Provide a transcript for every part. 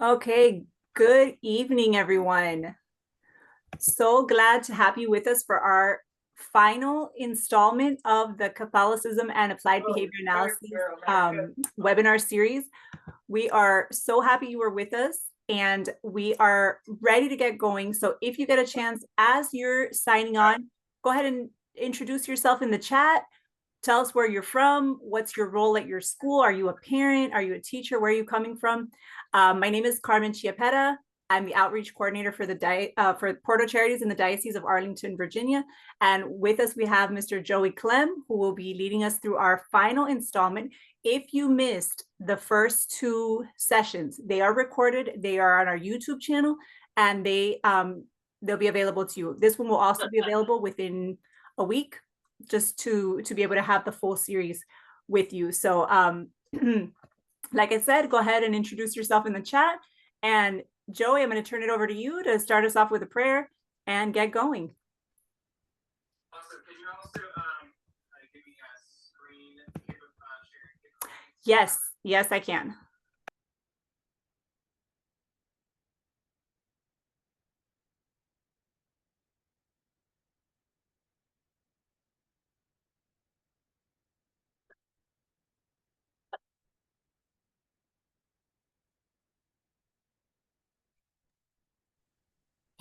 Okay, good evening, everyone. So glad to have you with us for our final installment of the Catholicism and Applied Behavior Analysis webinar series. We are so happy you were with us and we are ready to get going. So if you get a chance, as you're signing on, go ahead and introduce yourself in the chat. Tell us where you're from. What's your role at your school? Are you a parent? Are you a teacher? Where are you coming from? My name is Carmen Chiapetta. I'm the outreach coordinator for for Porto Charities in the Diocese of Arlington, Virginia. And with us, we have Mr. Joey Clem, who will be leading us through our final installment. If you missed the first two sessions, they are recorded. They are on our YouTube channel, and they'll be available to you. This one will also be available within a week, just to be able to have the full series with you. So like I said, go ahead and introduce yourself in the chat. And Joey, I'm going to turn it over to you to start us off with a prayer and get going. Awesome. Can you also give me a screen sharing? Yes, I can.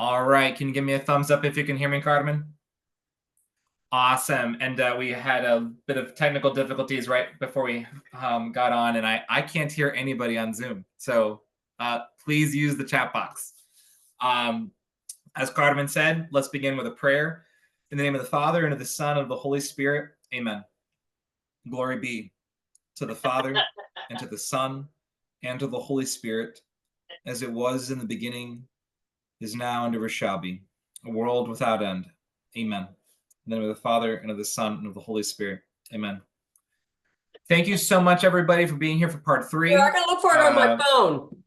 All right. Can you give me a thumbs up if you can hear me, Carmen? Awesome. And we had a bit of technical difficulties right before we got on, and I can't hear anybody on Zoom. So please use the chat box. As Carmen said, let's begin with a prayer. In the name of the Father, and of the Son, and of the Holy Spirit. Amen. Glory be to the Father, and to the Son, and to the Holy Spirit, as it was in the beginning, is now, and ever shall be, a world without end. Amen. In the name of the Father, and of the Son, and of the Holy Spirit. Amen. Thank you so much, everybody, for being here for part 3. Yeah, I gotta look for it on my phone.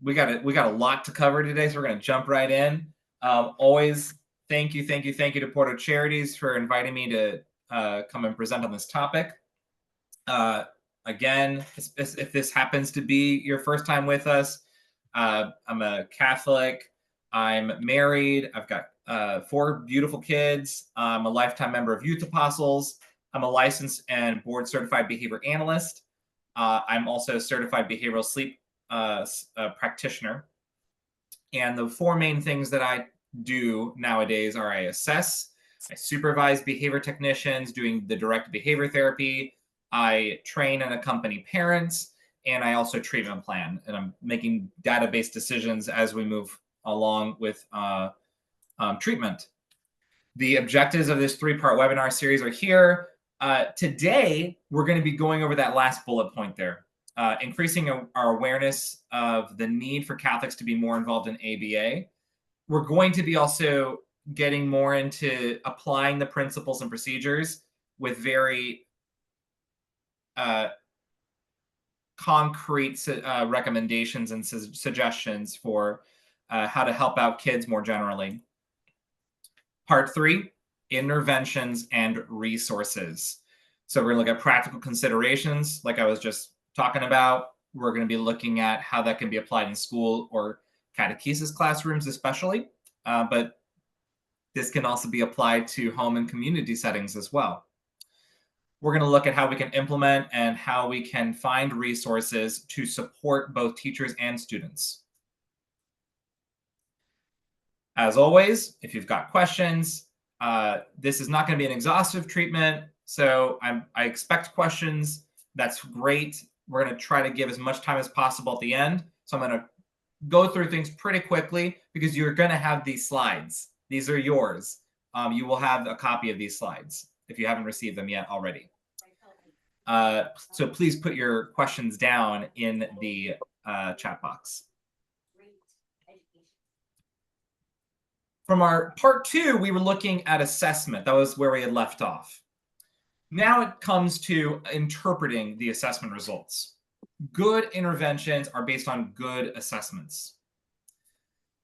We got a lot to cover today, so we're going to jump right in. Always thank you to Porto Charities for inviting me to come and present on this topic. Again, if this happens to be your first time with us, I'm a Catholic. I'm married. I've got 4 beautiful kids. I'm a lifetime member of Youth Apostles. I'm a licensed and board certified behavior analyst. I'm also a certified behavioral sleep practitioner. And the 4 main things that I do nowadays are I assess, I supervise behavior technicians doing the direct behavior therapy, I train and accompany parents, and I also treatment plan. And I'm making database decisions as we move along with treatment. The objectives of this 3-part webinar series are here. Today, we're going to be going over that last bullet point there, increasing our awareness of the need for Catholics to be more involved in ABA. We're going to be also getting more into applying the principles and procedures with very concrete recommendations and suggestions for how to help out kids more generally. Part 3, interventions and resources. So we're going to look at practical considerations, like I was just talking about. We're going to be looking at how that can be applied in school or catechesis classrooms especially, but this can also be applied to home and community settings as well. We're going to look at how we can implement and how we can find resources to support both teachers and students. As always, if you've got questions, this is not going to be an exhaustive treatment, so I expect questions. That's great. We're going to try to give as much time as possible at the end. So I'm going to go through things pretty quickly because you're going to have these slides. These are yours. You will have a copy of these slides if you haven't received them yet already. So please put your questions down in the chat box. From our part 2, we were looking at assessment. That was where we had left off. Now it comes to interpreting the assessment results. Good interventions are based on good assessments.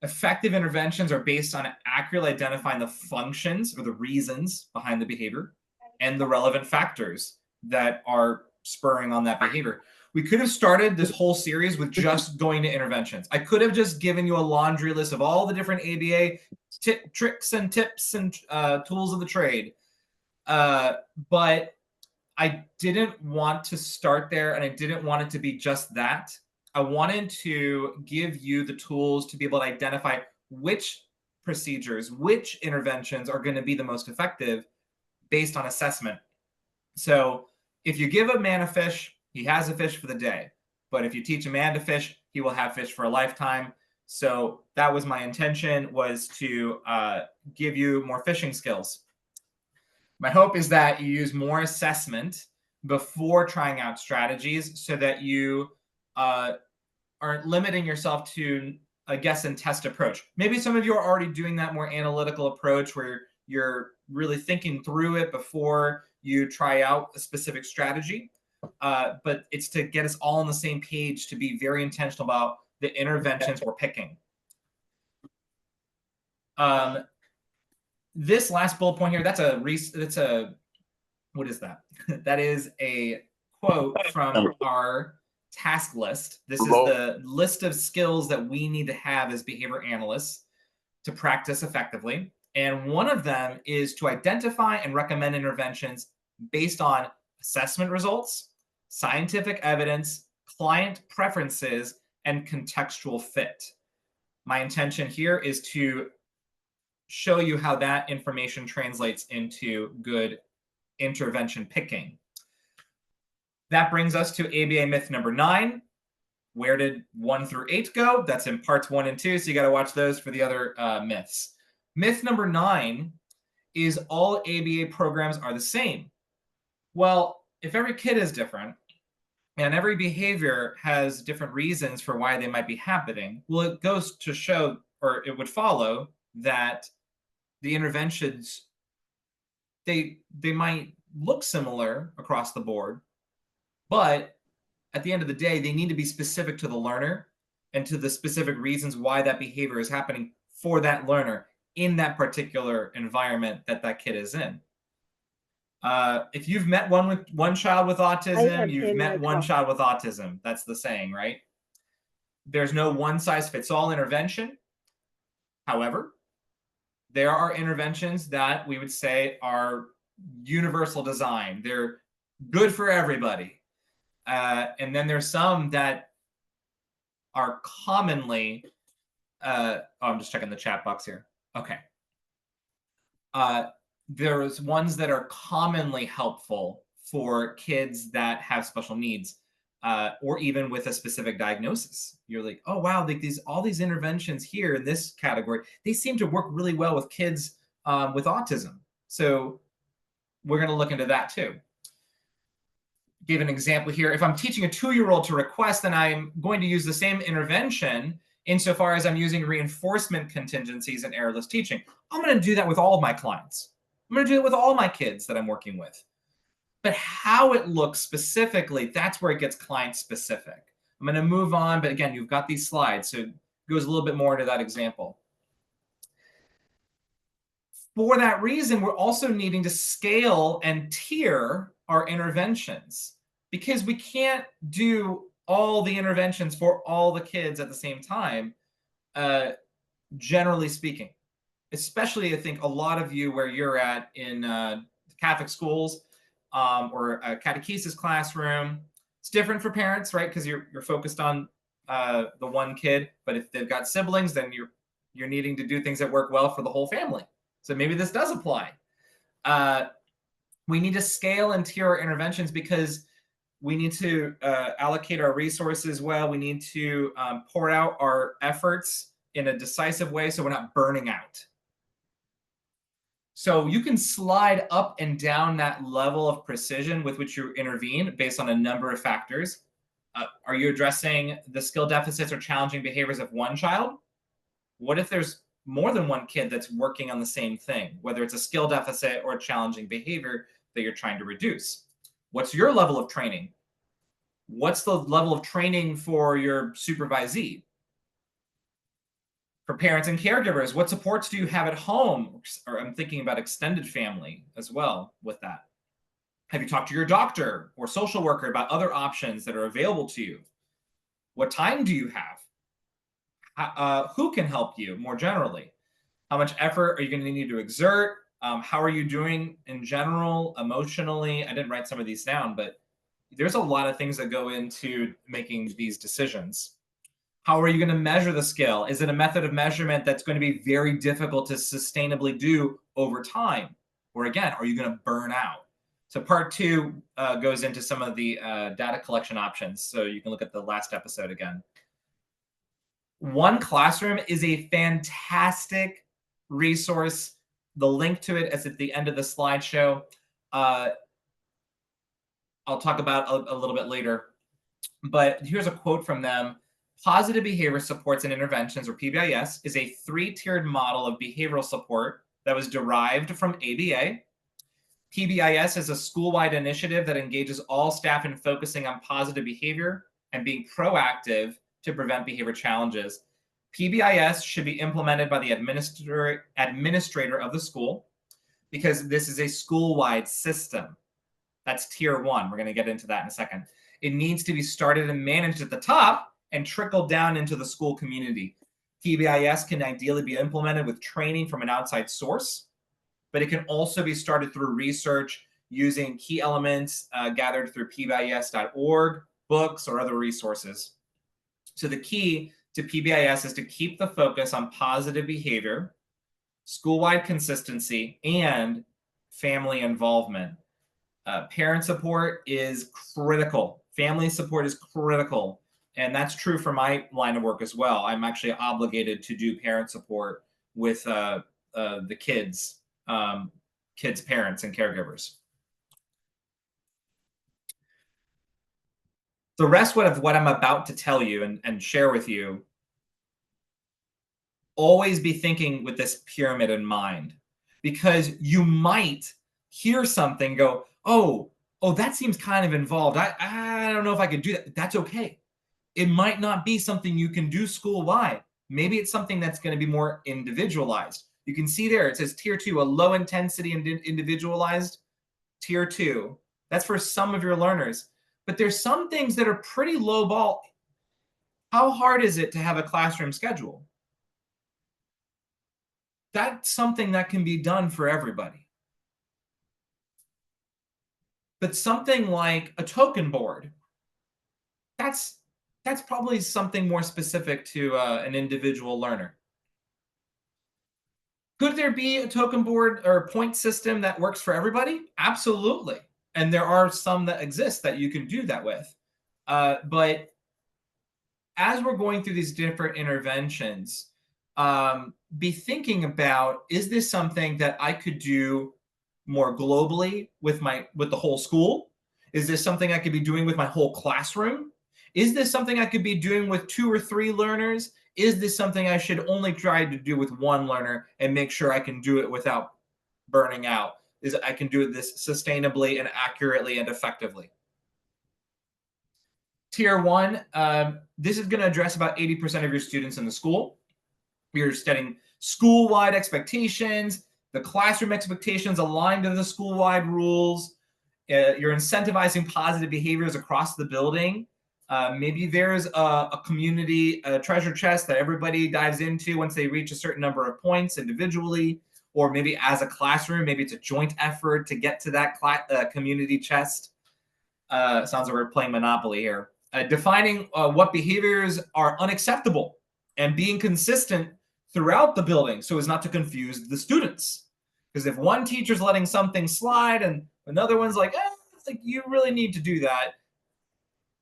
Effective interventions are based on accurately identifying the functions or the reasons behind the behavior and the relevant factors that are spurring on that behavior. We could have started this whole series with just going to interventions. I could have just given you a laundry list of all the different ABA tricks and tips and tools of the trade. But I didn't want to start there, and I didn't want it to be just that. I wanted to give you the tools to be able to identify which procedures, which interventions are going to be the most effective based on assessment. So if you give a man a fish, he has a fish for the day. But if you teach a man to fish, he will have fish for a lifetime. So that was my intention, was to give you more fishing skills. My hope is that you use more assessment before trying out strategies so that you aren't limiting yourself to a guess and test approach. Maybe some of you are already doing that more analytical approach where you're really thinking through it before you try out a specific strategy. But it's to get us all on the same page, to be very intentional about the interventions we're picking. This last bullet point here, that's a what is that? That is a quote from our task list. This is the list of skills that we need to have as behavior analysts to practice effectively. And one of them is to identify and recommend interventions based on assessment results, scientific evidence, client preferences, and contextual fit. My intention here is to show you how that information translates into good intervention picking. That brings us to ABA myth number 9. Where did 1 through 8 go? That's in parts 1 and 2, so you got to watch those for the other myths. Myth number 9 is all ABA programs are the same. Well, if every kid is different and every behavior has different reasons for why they might be happening, well, it goes to show, or it would follow, that the interventions, they might look similar across the board, but at the end of the day, they need to be specific to the learner and to the specific reasons why that behavior is happening for that learner in that particular environment that that kid is in. If you've met one child with autism, you've met one child with autism. That's the saying, right? There's no one-size-fits-all intervention. However, there are interventions that we would say are universal design. They're good for everybody. And then there's some that are commonly, I'm just checking the chat box here. Okay. There's ones that are commonly helpful for kids that have special needs, or even with a specific diagnosis. You're like, oh wow, like all these interventions here in this category, they seem to work really well with kids with autism. So we're going to look into that too. Give an example here. If I'm teaching a 2-year-old to request, then I'm going to use the same intervention insofar as I'm using reinforcement contingencies and errorless teaching. I'm going to do that with all of my clients. I'm going to do it with all my kids that I'm working with. But how it looks specifically, that's where it gets client specific. I'm going to move on, but again, you've got these slides, so it goes a little bit more into that example. For that reason, we're also needing to scale and tier our interventions, because we can't do all the interventions for all the kids at the same time, generally speaking. Especially, I think a lot of you where you're at in Catholic schools or a catechesis classroom, it's different for parents, right? Because you're focused on the one kid, but if they've got siblings, then you're needing to do things that work well for the whole family. So maybe this does apply. We need to scale and tier our interventions because we need to allocate our resources well. We need to pour out our efforts in a decisive way so we're not burning out. So you can slide up and down that level of precision with which you intervene based on a number of factors. Are you addressing the skill deficits or challenging behaviors of one child? What if there's more than one kid that's working on the same thing, whether it's a skill deficit or a challenging behavior that you're trying to reduce? What's your level of training? What's the level of training for your supervisee? For parents and caregivers, what supports do you have at home? Or I'm thinking about extended family as well with that. Have you talked to your doctor or social worker about other options that are available to you? What time do you have? Who can help you more generally? How much effort are you going to need to exert? How are you doing in general, emotionally? I didn't write some of these down, but there's a lot of things that go into making these decisions. How are you going to measure the skill? Is it a method of measurement that's going to be very difficult to sustainably do over time? Or again, are you going to burn out? So part 2 goes into some of the data collection options. So you can look at the last episode again. One Classroom is a fantastic resource. The link to it is at the end of the slideshow. I'll talk about a little bit later. But here's a quote from them. Positive Behavior Supports and Interventions, or PBIS, is a 3-tiered model of behavioral support that was derived from ABA. PBIS is a school-wide initiative that engages all staff in focusing on positive behavior and being proactive to prevent behavior challenges. PBIS should be implemented by the administrator of the school because this is a school-wide system. That's tier 1. We're going to get into that in a second. It needs to be started and managed at the top and trickle down into the school community. PBIS can ideally be implemented with training from an outside source, but it can also be started through research using key elements gathered through pbis.org, books, or other resources. So the key to PBIS is to keep the focus on positive behavior, school-wide consistency, and family involvement. Parent support is critical. Family support is critical. And that's true for my line of work as well. I'm actually obligated to do parent support with the kids' parents and caregivers. The rest of what I'm about to tell you and share with you, always be thinking with this pyramid in mind, because you might hear something, go, oh, that seems kind of involved. I don't know if I could do that. That's okay. It might not be something you can do school-wide. Maybe it's something that's going to be more individualized. You can see there, it says tier 2, a low intensity and individualized. Tier 2, that's for some of your learners. But there's some things that are pretty low ball. How hard is it to have a classroom schedule? That's something that can be done for everybody. But something like a token board, that's probably something more specific to an individual learner. Could there be a token board or a point system that works for everybody? Absolutely. And there are some that exist that you can do that with. But as we're going through these different interventions, be thinking about, is this something that I could do more globally with the whole school? Is this something I could be doing with my whole classroom? Is this something I could be doing with 2 or 3 learners? Is this something I should only try to do with 1 learner and make sure I can do it without burning out? Is I can do this sustainably and accurately and effectively? Tier 1, this is going to address about 80% of your students in the school. You're setting school-wide expectations, the classroom expectations aligned to the school-wide rules. You're incentivizing positive behaviors across the building. Maybe there's a community treasure chest that everybody dives into once they reach a certain number of points individually, or maybe as a classroom, maybe it's a joint effort to get to that community chest. Sounds like we're playing Monopoly here. Defining what behaviors are unacceptable and being consistent throughout the building so as not to confuse the students. Because if one teacher's letting something slide and another one's like, it's like, you really need to do that,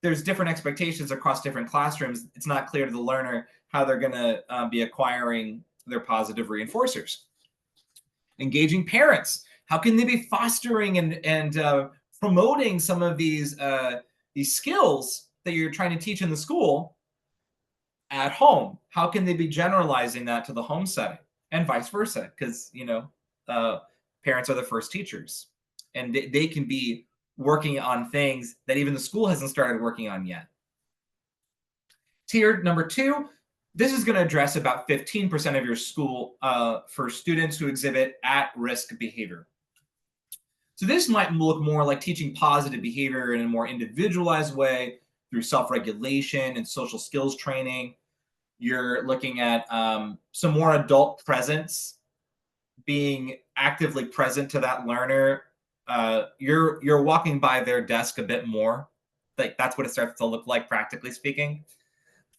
there's different expectations across different classrooms. It's not clear to the learner how they're going to be acquiring their positive reinforcers. Engaging parents. How can they be fostering and promoting some of these skills that you're trying to teach in the school at home? How can they be generalizing that to the home setting and vice versa? Because, parents are the first teachers, and they can be working on things that even the school hasn't started working on yet. Tier number 2, this is going to address about 15% of your school for students who exhibit at-risk behavior. So this might look more like teaching positive behavior in a more individualized way through self-regulation and social skills training. You're looking at some more adult presence, being actively present to that learner. You're walking by their desk a bit more. Like that's what it starts to look like, practically speaking.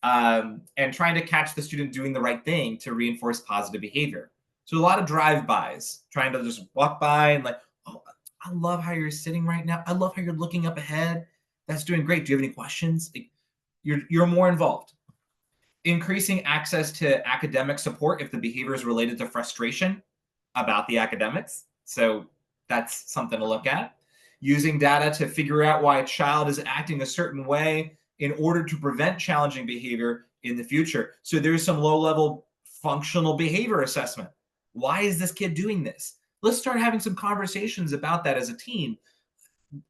And trying to catch the student doing the right thing to reinforce positive behavior. So a lot of drive-bys, trying to just walk by and like, oh, I love how you're sitting right now. I love how you're looking up ahead. That's doing great. Do you have any questions? Like, you're more involved. Increasing access to academic support if the behavior is related to frustration about the academics. So that's something to look at. Using data to figure out why a child is acting a certain way in order to prevent challenging behavior in the future. So there's some low-level functional behavior assessment. Why is this kid doing this? Let's start having some conversations about that as a team.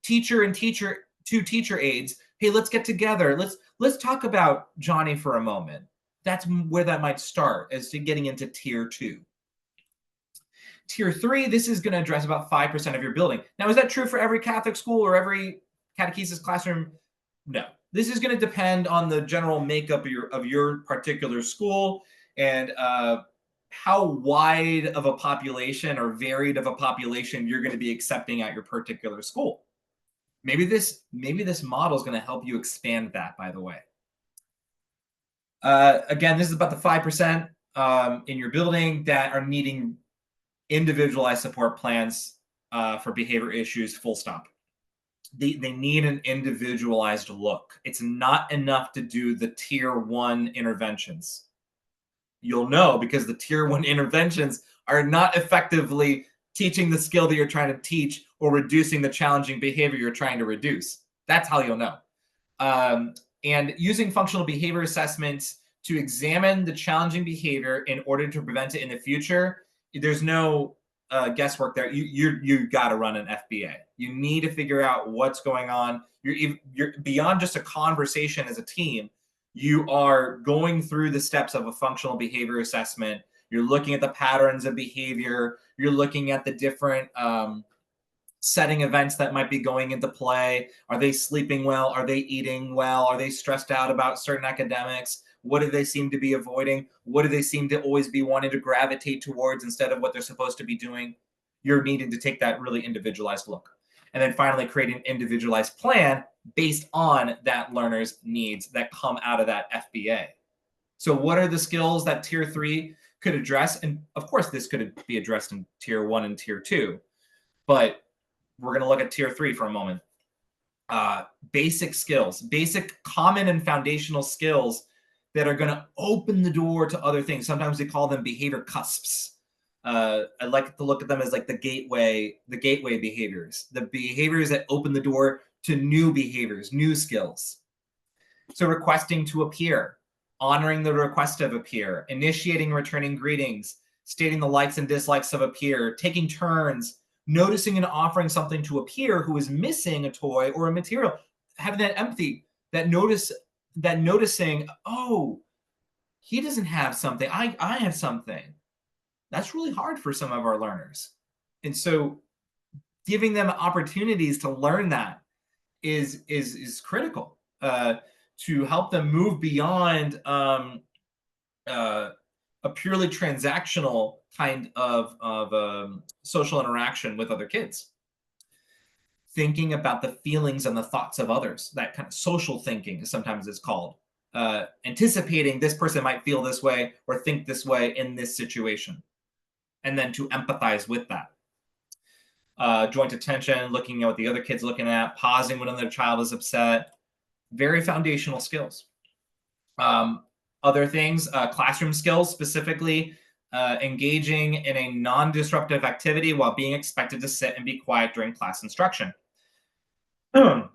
Teacher and two teacher aides. Hey, let's get together. Let's talk about Johnny for a moment. That's where that might start, as to getting into tier 2. Tier 3, this is going to address about 5% of your building. Now, is that true for every Catholic school or every catechesis classroom? No. This is going to depend on the general makeup of your particular school and how wide of a population or varied of a population you're going to be accepting at your particular school. Maybe this model is going to help you expand that, by the way. Again, this is about the 5% in your building that are needing individualized support plans for behavior issues, full stop. They need an individualized look. It's not enough to do the tier 1 interventions. You'll know because the tier 1 interventions are not effectively teaching the skill that you're trying to teach or reducing the challenging behavior you're trying to reduce. That's how you'll know. And using functional behavior assessments to examine the challenging behavior in order to prevent it in the future, there's no guesswork there. You got to run an FBA. You need to figure out what's going on. You're beyond just a conversation as a team. You are going through the steps of a functional behavior assessment. You're looking at the patterns of behavior. You're looking at the different setting events that might be going into play. Are they sleeping well? Are they eating well? Are they stressed out about certain academics? What do they seem to be avoiding? What do they seem to always be wanting to gravitate towards instead of what they're supposed to be doing? You're needing to take that really individualized look. And then finally create an individualized plan based on that learner's needs that come out of that FBA. So what are the skills that tier 3 could address? And of course, this could be addressed in tier 1 and tier 2, but we're going to look at tier 3 for a moment. Basic skills, basic common and foundational skills that are going to open the door to other things. Sometimes we call them behavior cusps. I like to look at them as like the gateway behaviors, the behaviors that open the door to new behaviors, new skills. So requesting to appear, honoring the request of a peer, initiating and returning greetings, stating the likes and dislikes of a peer, taking turns, noticing and offering something to a peer who is missing a toy or a material, having that empathy, that noticing, oh, he doesn't have something, I have something. That's really hard for some of our learners. And so giving them opportunities to learn that is critical to help them move beyond a purely transactional kind of social interaction with other kids. Thinking about the feelings and the thoughts of others, that kind of social thinking sometimes is called. Anticipating this person might feel this way or think this way in this situation. And then to empathize with that. Joint attention, looking at what the other kid's looking at, pausing when another child is upset. Very foundational skills. Other things, classroom skills, specifically engaging in a non-disruptive activity while being expected to sit and be quiet during class instruction. I'll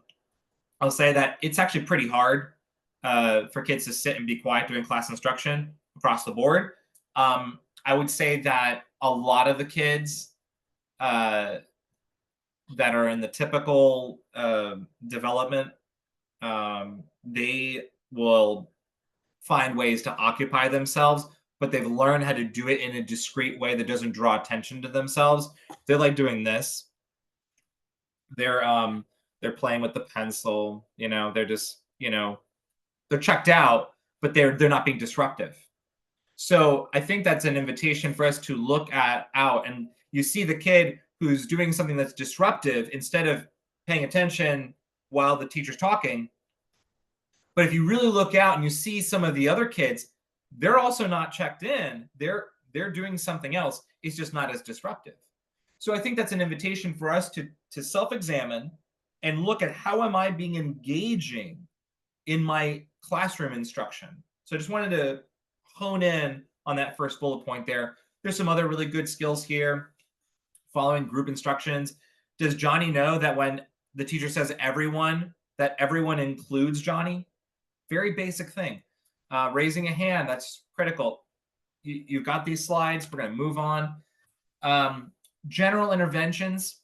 say that it's actually pretty hard for kids to sit and be quiet during class instruction across the board. I would say that a lot of the kids that are in the typical development, they will find ways to occupy themselves, but they've learned how to do it in a discreet way that doesn't draw attention to themselves. They're like doing this. they're playing with the pencil, they're just, they're checked out, but they're not being disruptive. So I think that's an invitation for us to look out, and you see the kid who's doing something that's disruptive instead of paying attention while the teacher's talking. But if you really look out and you see some of the other kids, they're also not checked in. They're doing something else. It's just not as disruptive. So I think that's an invitation for us to self-examine and look at how am I being engaging in my classroom instruction. So I just wanted to hone in on that first bullet point there. There's some other really good skills here. Following group instructions. Does Johnny know that when the teacher says everyone, that everyone includes Johnny? Very basic thing. Raising a hand, that's critical. You've got these slides. We're going to move on. General interventions.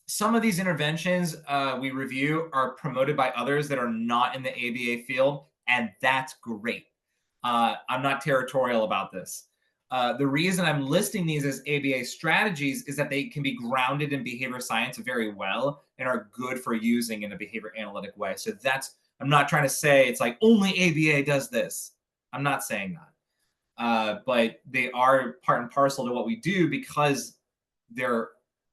Some of these interventions we review are promoted by others that are not in the ABA field, and that's great. I'm not territorial about this. The reason I'm listing these as ABA strategies is that they can be grounded in behavior science very well and are good for using in a behavior analytic way. So I'm not trying to say it's like only ABA does this. I'm not saying that. But they are part and parcel to what we do because they're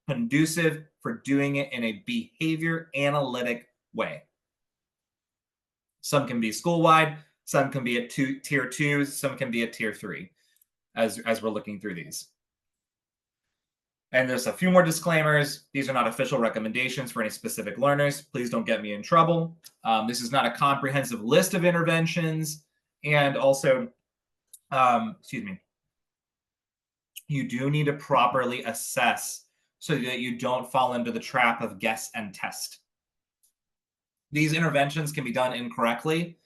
conducive for doing it in a behavior analytic way. Some can be school-wide, some can be at tier 2, some can be at tier 3 as we're looking through these. And there's a few more disclaimers. These are not official recommendations for any specific learners. Please don't get me in trouble. This is not a comprehensive list of interventions. And also, you do need to properly assess so that you don't fall into the trap of guess and test. These interventions can be done incorrectly,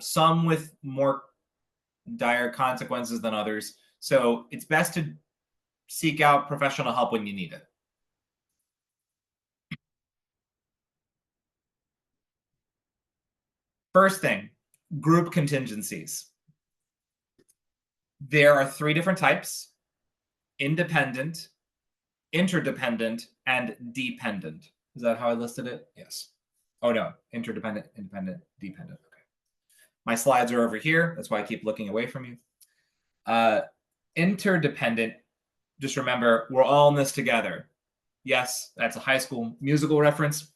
some with more dire consequences than others. So it's best to seek out professional help when you need it. First thing, group contingencies. There are 3 different types: independent, interdependent, and dependent. Is that how I listed it? Yes. Oh no, interdependent, independent, dependent. Okay. My slides are over here. That's why I keep looking away from you. Interdependent, just remember, we're all in this together. Yes, that's a High School Musical reference.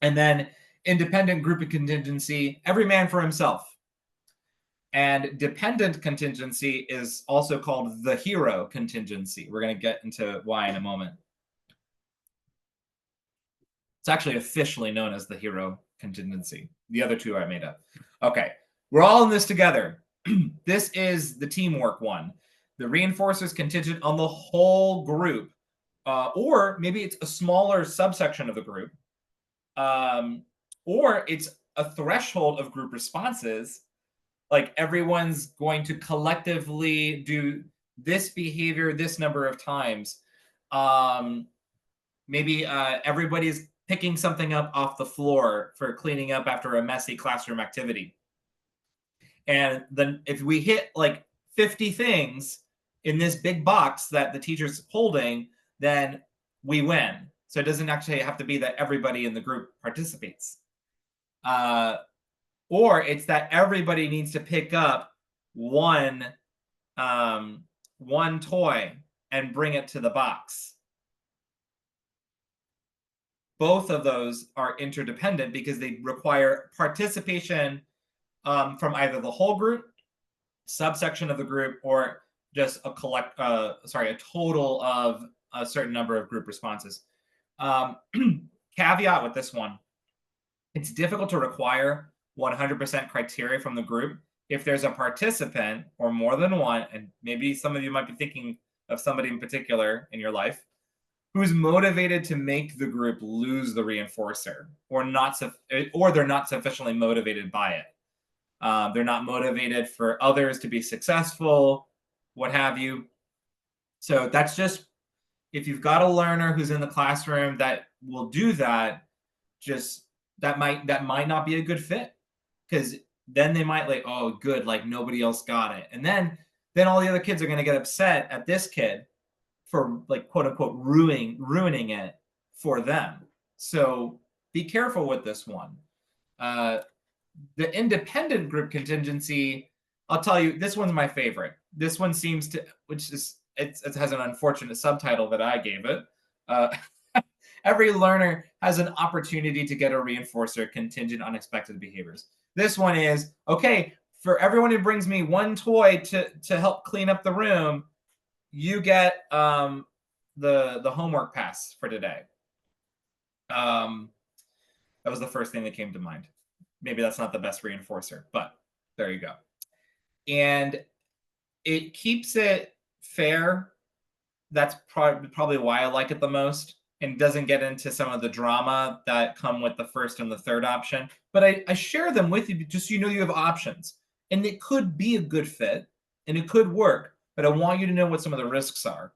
And then independent group of contingency, every man for himself. And dependent contingency is also called the hero contingency. We're going to get into why in a moment. It's actually officially known as the hero contingency. The other 2 I made up. Okay, we're all in this together. This is the teamwork one. The reinforcer is contingent on the whole group, or maybe it's a smaller subsection of the group, or it's a threshold of group responses. Like everyone's going to collectively do this behavior this number of times. Maybe everybody's picking something up off the floor for cleaning up after a messy classroom activity. And then if we hit like 50 things in this big box that the teacher's holding, then we win. So it doesn't actually have to be that everybody in the group participates. Or it's that everybody needs to pick up one toy and bring it to the box. Both of those are interdependent because they require participation from either the whole group, subsection of the group, or just a total of a certain number of group responses. Caveat with this one: it's difficult to require 100% criteria from the group if there's a participant or more than one, and maybe some of you might be thinking of somebody in particular in your life who's motivated to make the group lose the reinforcer, or they're not sufficiently motivated by it. They're not motivated for others to be successful, what have you. So that's just, if you've got a learner who's in the classroom that will do that, just that might not be a good fit, because then they might like, oh, good, like nobody else got it. And then all the other kids are going to get upset at this kid for like quote unquote ruining it for them. So be careful with this one. The independent group contingency, I'll tell you, this one's my favorite. This one seems to, which is, it has an unfortunate subtitle that I gave it. Uh, every learner has an opportunity to get a reinforcer contingent on expected behaviors. This one is, okay, for everyone who brings me one toy to help clean up the room, you get the homework pass for today. That was the first thing that came to mind. Maybe that's not the best reinforcer, but there you go. And it keeps it fair. That's probably why I like it the most, and doesn't get into some of the drama that come with the first and the third option. But I share them with you just so you know you have options. And it could be a good fit, and it could work, but I want you to know what some of the risks are.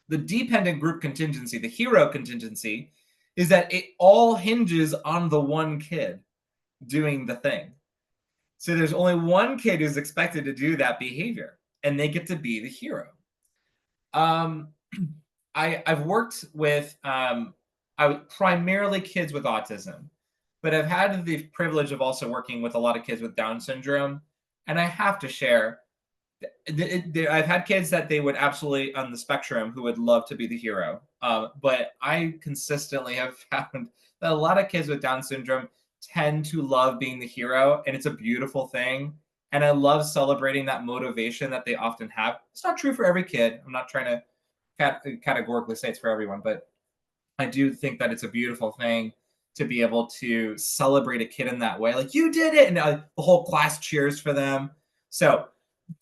The dependent group contingency, the hero contingency, is that it all hinges on the one kid doing the thing. So there's only one kid who's expected to do that behavior, and they get to be the hero. I've worked with primarily kids with autism, but I've had the privilege of also working with a lot of kids with Down syndrome, and I have to share, I've had kids that they would absolutely on the spectrum who would love to be the hero, but I consistently have found that a lot of kids with Down syndrome tend to love being the hero, and it's a beautiful thing. And I love celebrating that motivation that they often have. It's not true for every kid. I'm not trying to categorically say it's for everyone, but I do think that it's a beautiful thing to be able to celebrate a kid in that way. Like, you did it, and the whole class cheers for them. So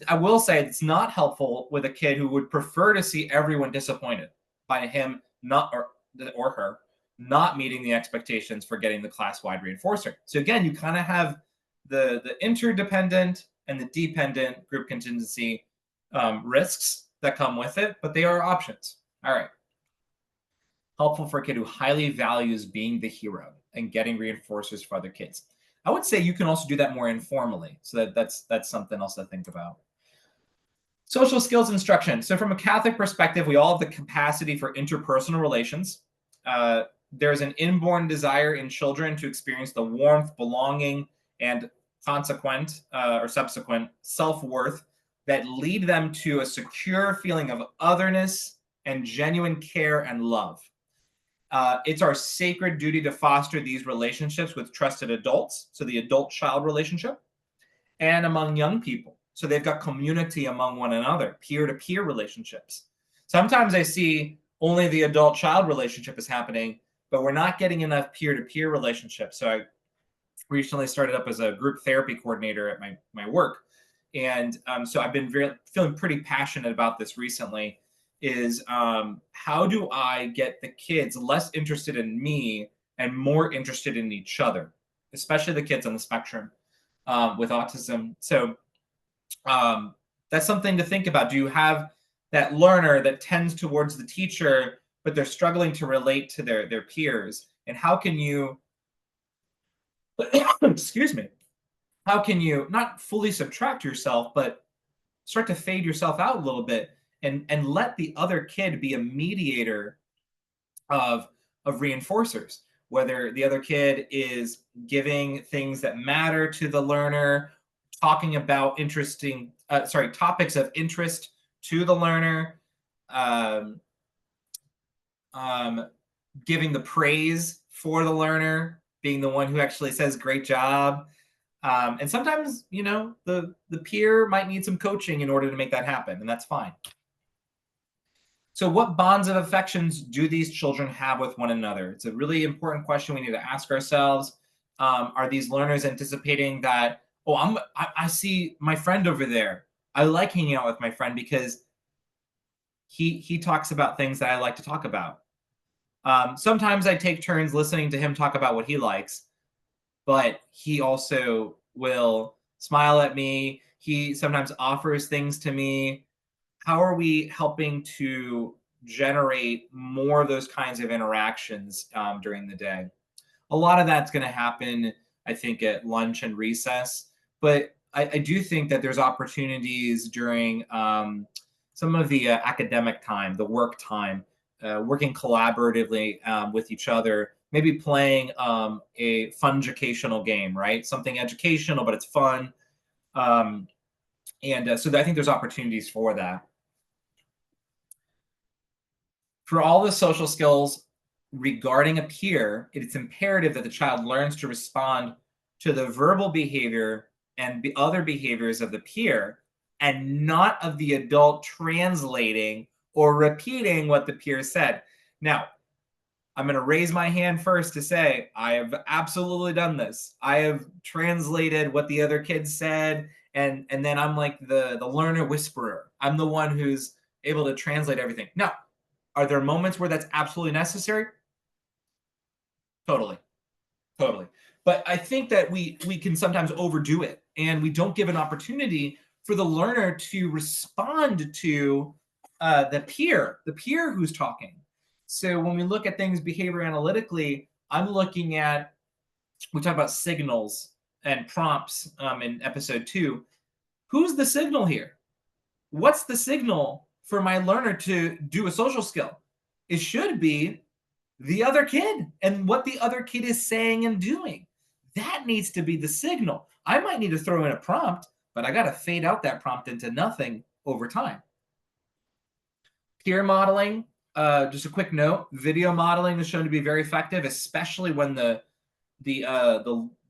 I will say it's not helpful with a kid who would prefer to see everyone disappointed by him not or her not meeting the expectations for getting the class-wide reinforcer. So again, you kind of have the interdependent and the dependent group contingency risks that come with it, but they are options. All right. Helpful for a kid who highly values being the hero and getting reinforcers for other kids. I would say you can also do that more informally. So that's something else to think about. Social skills instruction. So from a Catholic perspective, we all have the capacity for interpersonal relations. There's an inborn desire in children to experience the warmth, belonging, and consequent or subsequent self-worth that lead them to a secure feeling of otherness and genuine care and love. It's our sacred duty to foster these relationships with trusted adults, so the adult-child relationship, and among young people. So they've got community among one another, peer-to-peer relationships. Sometimes I see only the adult-child relationship is happening, but we're not getting enough peer-to-peer relationships. So I recently started up as a group therapy coordinator at my work. And so I've been feeling pretty passionate about this recently, is how do I get the kids less interested in me and more interested in each other, especially the kids on the spectrum with autism. So that's something to think about. Do you have that learner that tends towards the teacher, but they're struggling to relate to their peers? And how can you, excuse me, how can you not fully subtract yourself, but start to fade yourself out a little bit and let the other kid be a mediator of reinforcers, whether the other kid is giving things that matter to the learner, talking about topics of interest to the learner, giving the praise for the learner, being the one who actually says great job. And sometimes, the peer might need some coaching in order to make that happen, and that's fine. So what bonds of affections do these children have with one another? It's a really important question we need to ask ourselves. Are these learners anticipating that, I see my friend over there. I like hanging out with my friend because he talks about things that I like to talk about. Sometimes I take turns listening to him talk about what he likes, but he also will smile at me. He sometimes offers things to me. How are we helping to generate more of those kinds of interactions during the day? A lot of that's going to happen, I think, at lunch and recess. But I do think that there's opportunities during some of the academic time, the work time, working collaboratively with each other, maybe playing a fun-educational game, right? Something educational, but it's fun. So I think there's opportunities for that. For all the social skills regarding a peer, it's imperative that the child learns to respond to the verbal behavior and the other behaviors of the peer, and not of the adult translating or repeating what the peer said. Now, I'm going to raise my hand first to say I have absolutely done this. I have translated what the other kids said, and then I'm like the learner whisperer. I'm the one who's able to translate everything. Now, are there moments where that's absolutely necessary? Totally. But I think that we can sometimes overdo it, and we don't give an opportunity for the learner to respond to the peer who's talking. So when we look at things behavior analytically, I'm looking at, we talk about signals and prompts in episode 2. Who's the signal here? What's the signal for my learner to do a social skill? It should be the other kid and what the other kid is saying and doing. That needs to be the signal. I might need to throw in a prompt, but I got to fade out that prompt into nothing over time. Peer modeling, just a quick note, video modeling is shown to be very effective, especially when the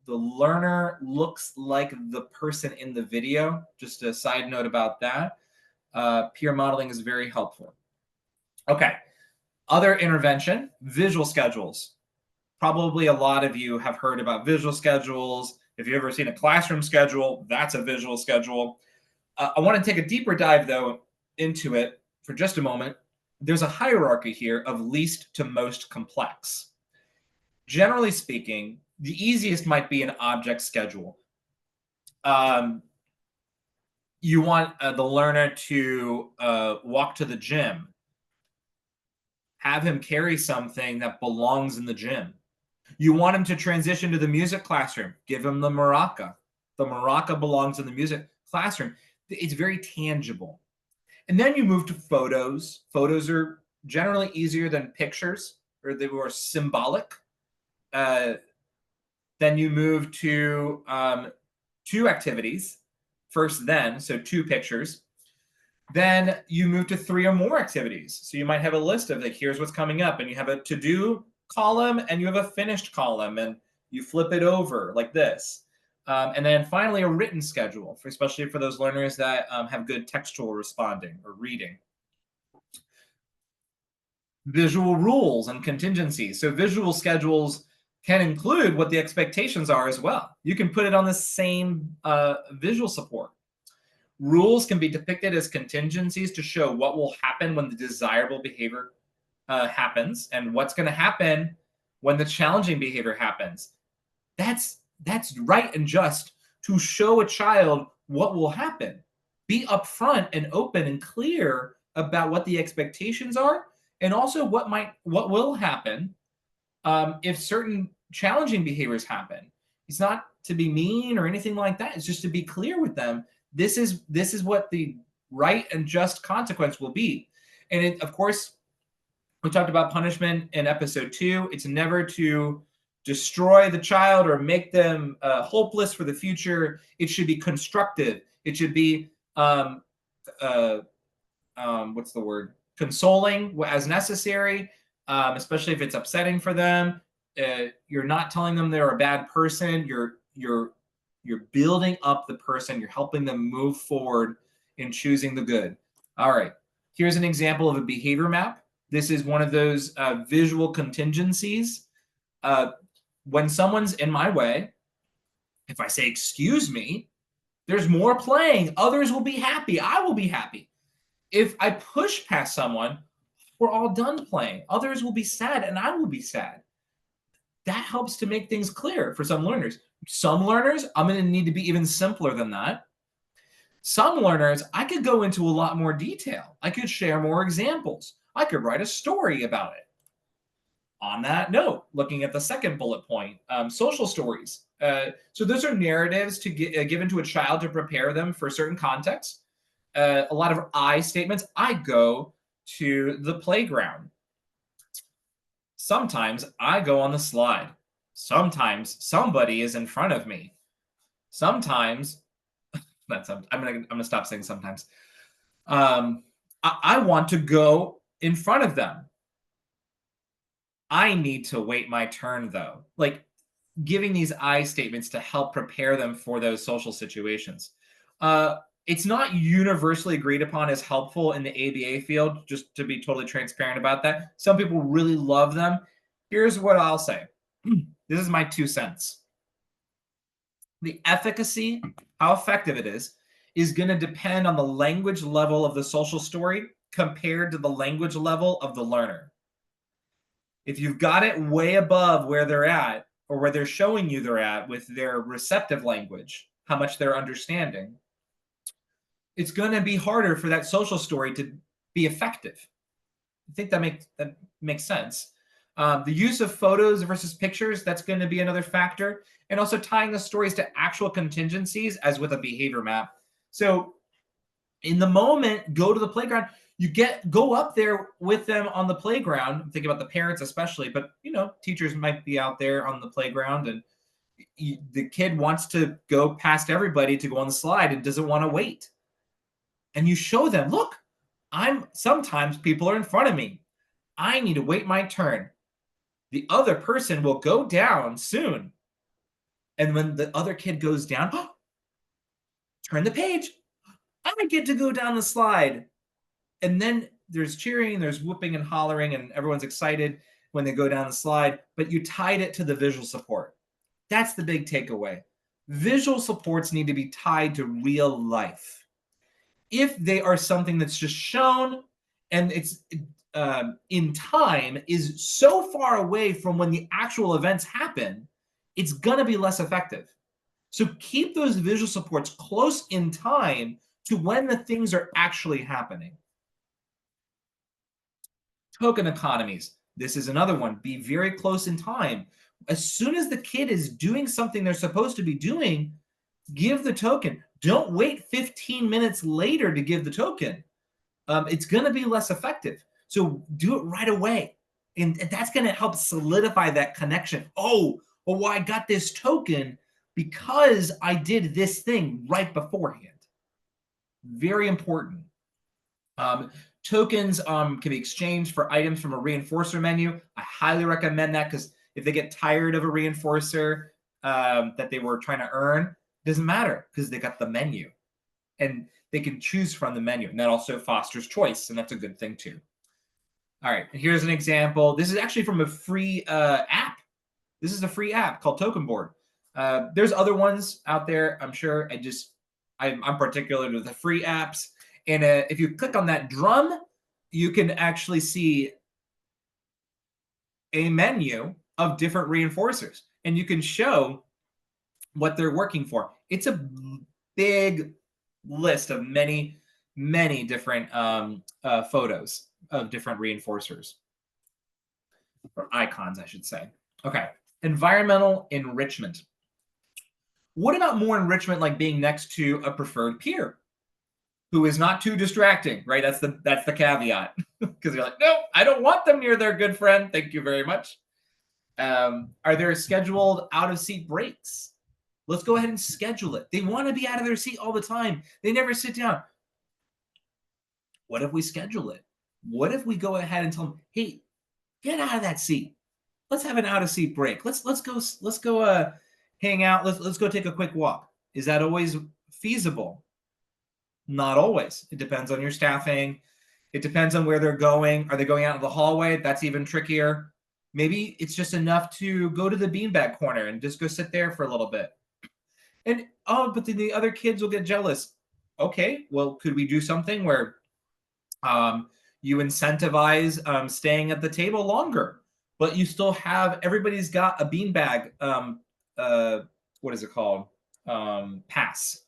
learner looks like the person in the video. Just a side note about that. Peer modeling is very helpful. Okay. Other intervention, visual schedules. Probably a lot of you have heard about visual schedules. If you've ever seen a classroom schedule, that's a visual schedule. I want to take a deeper dive, though, into it for just a moment. There's a hierarchy here of least to most complex. Generally speaking, the easiest might be an object schedule. You want the learner to walk to the gym. Have him carry something that belongs in the gym. You want him to transition to the music classroom. Give him the maraca. The maraca belongs in the music classroom. It's very tangible. And then you move to photos. Photos are generally easier than pictures, or they were symbolic. Then you move to 2 activities. First, then, so 2 pictures. Then you move to 3 or more activities. So you might have a list of like, here's what's coming up, and you have a to-do column and you have a finished column, and you flip it over like this. And then finally a written schedule, especially for those learners that have good textual responding or reading. Visual rules and contingencies. So visual schedules can include what the expectations are as well. You can put it on the same visual support. Rules can be depicted as contingencies to show what will happen when the desirable behavior happens, and what's going to happen when the challenging behavior happens. That's right and just to show a child what will happen. Be upfront and open and clear about what the expectations are, and also what will happen if certain challenging behaviors happen. It's not to be mean or anything like that. It's just to be clear with them. This is what the right and just consequence will be. And of course, we talked about punishment in episode 2. It's never to destroy the child or make them hopeless for the future. It should be constructive. It should be what's the word? Consoling as necessary, especially if it's upsetting for them. You're not telling them they're a bad person. You're building up the person. You're helping them move forward in choosing the good. All right. Here's an example of a behavior map. This is one of those visual contingencies. When someone's in my way, if I say, excuse me, there's more playing. Others will be happy. I will be happy. If I push past someone, we're all done playing. Others will be sad and I will be sad. That helps to make things clear for some learners. Some learners, I'm going to need to be even simpler than that. Some learners, I could go into a lot more detail. I could share more examples. I could write a story about it. On that note, looking at the second bullet point, social stories. So those are narratives to given to a child to prepare them for certain contexts. A lot of I statements. I go to the playground. Sometimes I go on the slide. Sometimes somebody is in front of me. Sometimes I'm gonna stop saying sometimes. I want to go in front of them. I need to wait my turn though. Like giving these I statements to help prepare them for those social situations. It's not universally agreed upon as helpful in the ABA field, just to be totally transparent about that. Some people really love them. Here's what I'll say. This is my 2 cents. The efficacy, how effective it is going to depend on the language level of the social story compared to the language level of the learner. If you've got it way above where they're at, or where they're showing you they're at with their receptive language, how much they're understanding, it's going to be harder for that social story to be effective. I think that makes sense. The use of photos versus pictures, that's going to be another factor. And also tying the stories to actual contingencies as with a behavior map. So in the moment, go to the playground. Go up there with them on the playground. I'm thinking about the parents especially, but teachers might be out there on the playground, and the kid wants to go past everybody to go on the slide and doesn't want to wait. And you show them, look, sometimes people are in front of me. I need to wait my turn. The other person will go down soon. And when the other kid goes down, turn the page. I get to go down the slide. And then there's cheering, there's whooping and hollering, and everyone's excited when they go down the slide. But you tied it to the visual support. That's the big takeaway. Visual supports need to be tied to real life. If they are something that's just shown and it's in time is so far away from when the actual events happen, it's going to be less effective. So keep those visual supports close in time to when the things are actually happening. Token economies. This is another one. Be very close in time. As soon as the kid is doing something they're supposed to be doing, give the token. Don't wait 15 minutes later to give the token. It's going to be less effective. So do it right away. And that's going to help solidify that connection. Oh, well, I got this token because I did this thing right beforehand. Very important. Tokens can be exchanged for items from a reinforcer menu. I highly recommend that, because if they get tired of a reinforcer that they were trying to earn, it doesn't matter because they got the menu. And they can choose from the menu. And that also fosters choice, and that's a good thing too. All right, here's an example. This is actually from a free app. This is a free app called Token Board. There's other ones out there, I'm sure. I'm particular to the free apps. And if you click on that drum, you can actually see a menu of different reinforcers. And you can show what they're working for. It's a big list of many different photos of different reinforcers, or icons, I should say. Okay, environmental enrichment. What about more enrichment, like being next to a preferred peer who is not too distracting, right? That's the caveat, because you're like, no, I don't want them near their good friend. Thank you very much. Are there scheduled out-of-seat breaks? Let's go ahead and schedule it. They want to be out of their seat all the time. They never sit down. What if we schedule it? What if we go ahead and tell them, hey, get out of that seat. Let's have an out-of-seat break. Let's go hang out. Let's go take a quick walk. Is that always feasible? Not always. It depends on your staffing. It depends on where they're going. Are they going out in the hallway? That's even trickier. Maybe it's just enough to go to the beanbag corner and just go sit there for a little bit. And but then the other kids will get jealous. Okay, well, could we do something where you incentivize staying at the table longer, but you still have, everybody's got a beanbag, what is it called? Pass.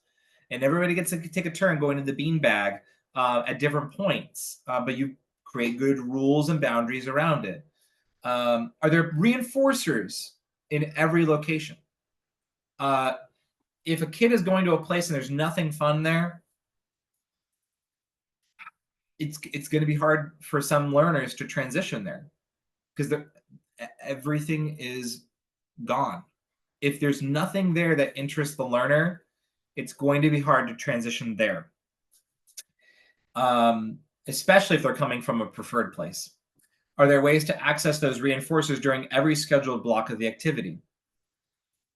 And everybody gets to take a turn going to the beanbag at different points, but you create good rules and boundaries around it. Are there reinforcers in every location? If a kid is going to a place and there's nothing fun there, it's going to be hard for some learners to transition there, because everything is gone. If there's nothing there that interests the learner, it's going to be hard to transition there, especially if they're coming from a preferred place. Are there ways to access those reinforcers during every scheduled block of the activity?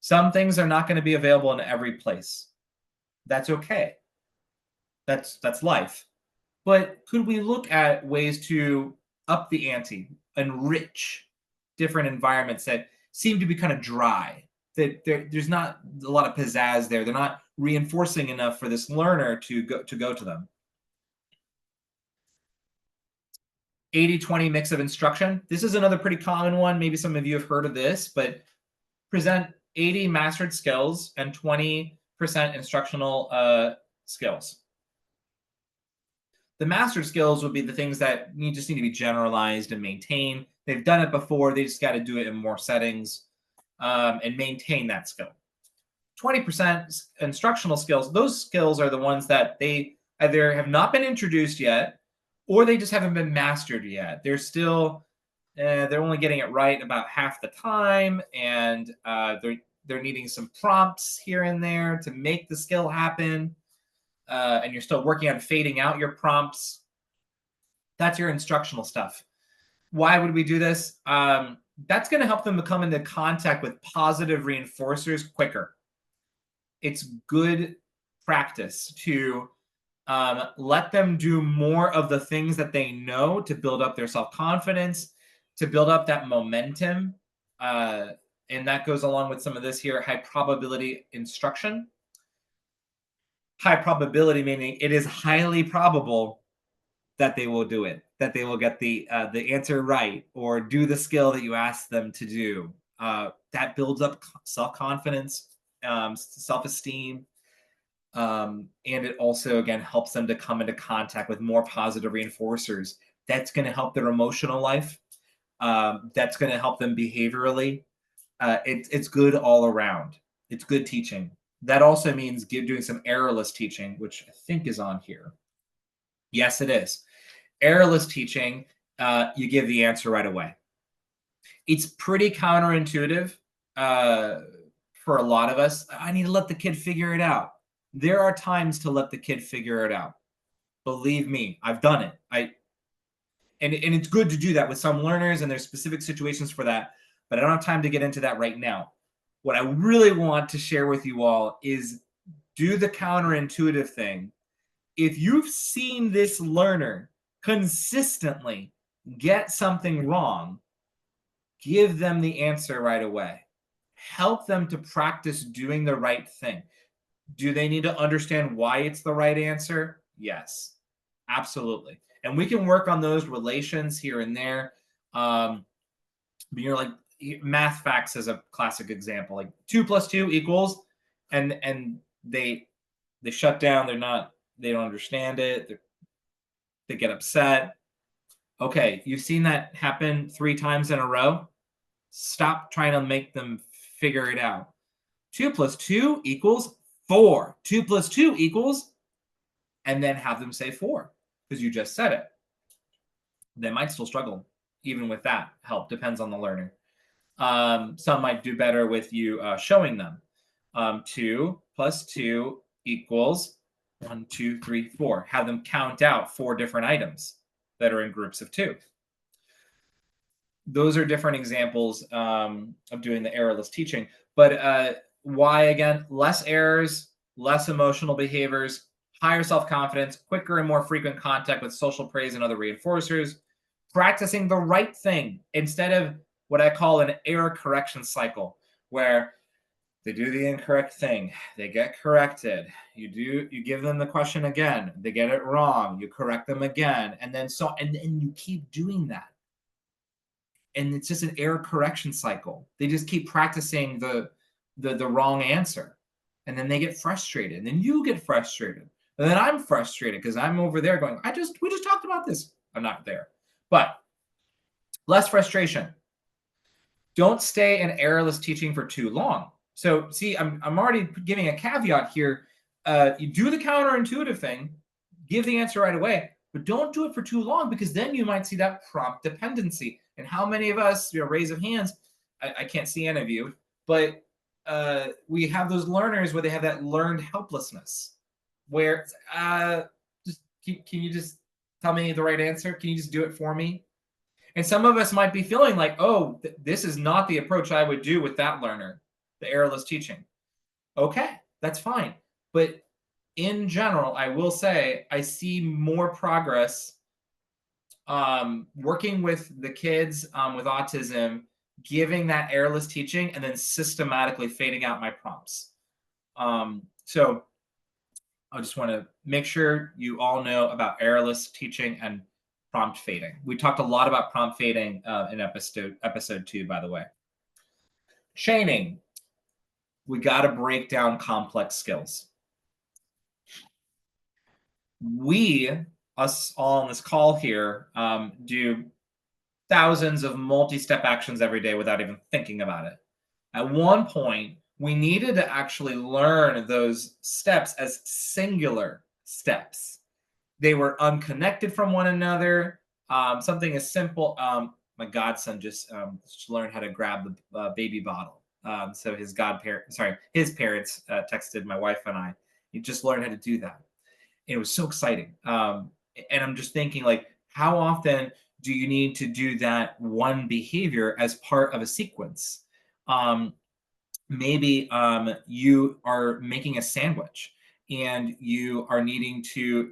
Some things are not going to be available in every place. That's okay. That's life. But could we look at ways to up the ante, enrich different environments that seem to be kind of dry? That there's not a lot of pizzazz there. They're not reinforcing enough for this learner to go to them. 80-20 mix of instruction. This is another pretty common one. Maybe some of you have heard of this, but present 80 mastered skills and 20% instructional skills. The mastered skills would be the things that you just need to be generalized and maintained. They've done it before. They just got to do it in more settings and maintain that skill. 20% instructional skills. Those skills are the ones that they either have not been introduced yet, or they just haven't been mastered yet. They're still, they're only getting it right about half the time, and they're needing some prompts here and there to make the skill happen. And you're still working on fading out your prompts. That's your instructional stuff. Why would we do this? That's going to help them come into contact with positive reinforcers quicker. It's good practice to let them do more of the things that they know to build up their self-confidence, to build up that momentum. And that goes along with some of this here, high probability instruction. High probability meaning it is highly probable that they will do it, that they will get the answer right or do the skill that you ask them to do. That builds up self-confidence, self-esteem, and it also, again, helps them to come into contact with more positive reinforcers. That's going to help their emotional life. That's going to help them behaviorally. It's good all around. It's good teaching. That also means doing some errorless teaching, which I think is on here. Yes, it is. Errorless teaching, you give the answer right away. It's pretty counterintuitive for a lot of us. I need to let the kid figure it out. There are times to let the kid figure it out. Believe me, I've done it. And it's good to do that with some learners, and there's specific situations for that, but I don't have time to get into that right now. What I really want to share with you all is do the counterintuitive thing. If you've seen this learner consistently get something wrong, give them the answer right away. Help them to practice doing the right thing. Do they need to understand why it's the right answer? Yes, absolutely. And we can work on those relations here and there. But you're like, math facts is a classic example. Like 2 + 2 equals, and they shut down. They don't understand it. They get upset. Okay, you've seen that happen 3 times in a row. Stop trying to make them figure it out. 2 + 2 = 4. 2 + 2 equals, and then have them say 4 because you just said it. They might still struggle even with that help. Depends on the learner. Some might do better with you showing them. 2 + 2 = 1, 2, 3, 4. Have them count out 4 different items that are in groups of 2. Those are different examples of doing the errorless teaching. But why, again? Less errors, less emotional behaviors, higher self-confidence, quicker and more frequent contact with social praise and other reinforcers, practicing the right thing instead of what I call an error correction cycle, where they do the incorrect thing, they get corrected, you give them the question again, they get it wrong, you correct them again, and then you keep doing that. And it's just an error correction cycle. They just keep practicing the wrong answer. And then they get frustrated. And then you get frustrated. And then I'm frustrated because I'm over there going, we just talked about this. I'm not there. But less frustration. Don't stay in errorless teaching for too long. So see, I'm already giving a caveat here. You do the counterintuitive thing, give the answer right away, but don't do it for too long, because then you might see that prompt dependency. And how many of us, raise of hands, I can't see any of you, but we have those learners where they have that learned helplessness, where just can you just tell me the right answer? Can you just do it for me? And some of us might be feeling like, oh, this is not the approach I would do with that learner, the errorless teaching. Okay, that's fine. But in general, I will say I see more progress working with the kids with autism, giving that errorless teaching, and then systematically fading out my prompts. So I just want to make sure you all know about errorless teaching and prompt fading. We talked a lot about prompt fading in episode 2, by the way. Chaining. We got to break down complex skills. Us all on this call here, do thousands of multi-step actions every day without even thinking about it. At one point, we needed to actually learn those steps as singular steps. They were unconnected from one another. Something as simple, my godson just learned how to grab the baby bottle. So his parents texted my wife and I. He just learned how to do that. And it was so exciting. And I'm just thinking, like, how often do you need to do that one behavior as part of a sequence? Maybe you are making a sandwich and you are needing to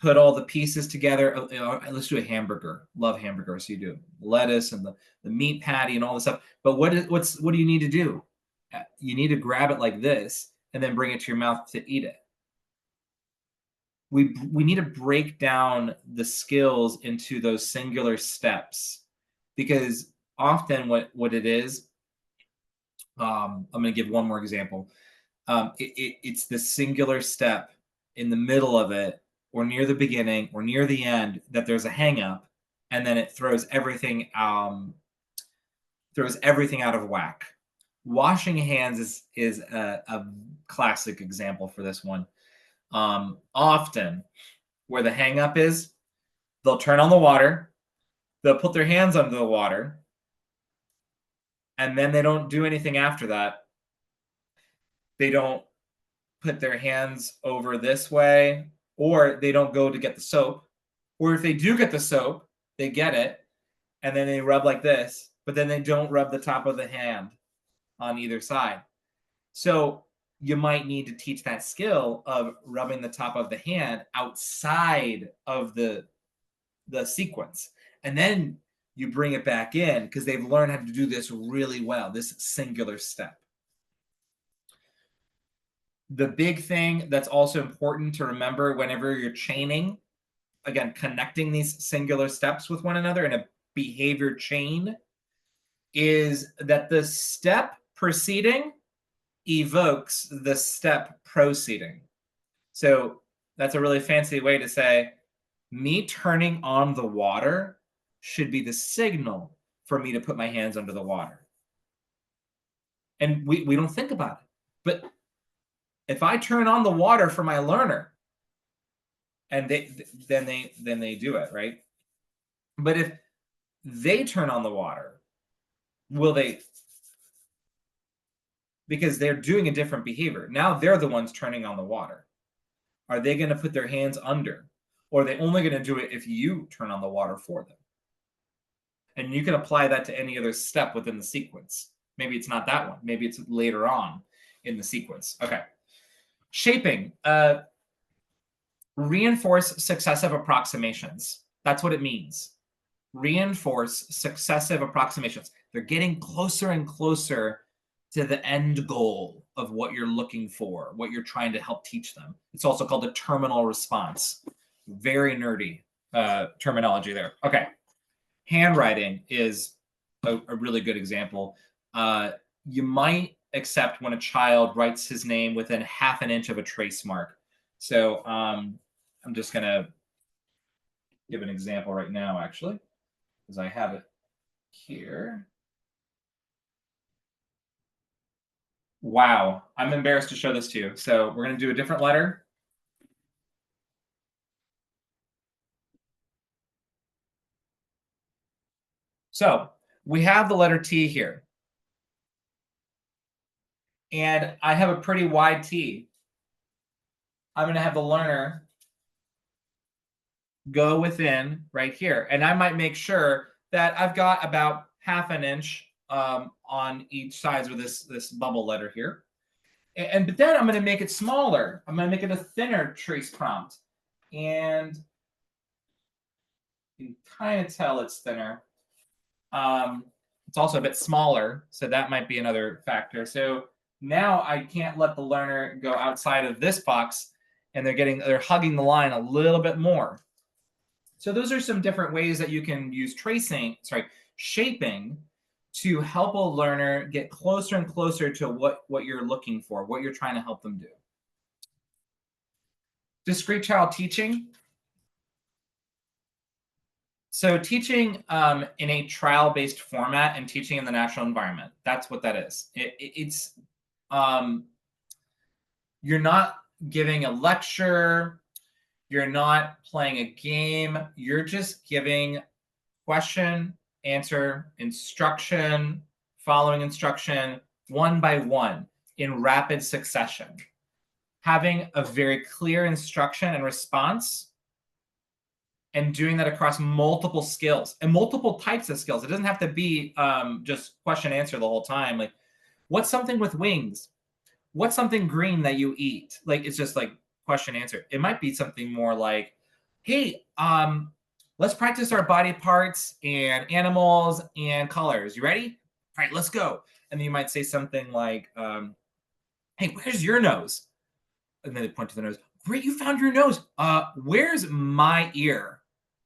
put all the pieces together. Let's do a hamburger. Love hamburgers. So you do lettuce and the meat patty and all this stuff. But what do you need to do? You need to grab it like this and then bring it to your mouth to eat it. We need to break down the skills into those singular steps, because often what it is, I'm going to give one more example. It's the singular step in the middle of it, or near the beginning, or near the end, that there's a hang up, and then it throws everything out of whack. Washing hands is a classic example for this one. Often where the hang up is, they'll turn on the water, they'll put their hands under the water, and then they don't do anything after that. They don't put their hands over this way, or they don't go to get the soap. Or if they do get the soap, they get it, and then they rub like this, but then they don't rub the top of the hand on either side. So you might need to teach that skill of rubbing the top of the hand outside of the sequence. And then you bring it back in, because they've learned how to do this really well, this singular step. The big thing that's also important to remember whenever you're chaining, again, connecting these singular steps with one another in a behavior chain, is that the step preceding evokes the step proceeding. So that's a really fancy way to say, me turning on the water should be the signal for me to put my hands under the water. And we don't think about it. But if I turn on the water for my learner, and then they do it, right? But if they turn on the water, will they? Because they're doing a different behavior. Now they're the ones turning on the water. Are they going to put their hands under? Or are they only going to do it if you turn on the water for them? And you can apply that to any other step within the sequence. Maybe it's not that one. Maybe it's later on in the sequence. Okay. Shaping. Reinforce successive approximations. That's what it means. Reinforce successive approximations. They're getting closer and closer to the end goal of what you're looking for, what you're trying to help teach them. It's also called the terminal response. Very nerdy terminology there. Okay. Handwriting is a really good example. You might accept when a child writes his name within half an inch of a trace mark. So I'm just going to give an example right now, actually, because I have it here. Wow, I'm embarrassed to show this to you. So we're going to do a different letter. So we have the letter T here. And I have a pretty wide T. I'm going to have the learner go within right here. And I might make sure that I've got about half an inch on each side of this bubble letter here. But then I'm going to make it smaller. I'm going to make it a thinner trace prompt. And you can kind of tell it's thinner. It's also a bit smaller, so that might be another factor. So now I can't let the learner go outside of this box, and they're hugging the line a little bit more. So those are some different ways that you can use shaping to help a learner get closer and closer to what you're looking for, what you're trying to help them do. Discrete child teaching. So teaching in a trial-based format and teaching in the natural environment, that's what that is. It's you're not giving a lecture, you're not playing a game, you're just giving question, answer, instruction, following instruction, one by one in rapid succession. Having a very clear instruction and response, and doing that across multiple skills and multiple types of skills. It doesn't have to be just question answer the whole time. Like, what's something with wings? What's something green that you eat? Like, it's just like question answer. It might be something more like, hey, let's practice our body parts and animals and colors. You ready? All right, let's go. And then you might say something like, hey, where's your nose? And then they point to the nose. Great, you found your nose. Where's my ear?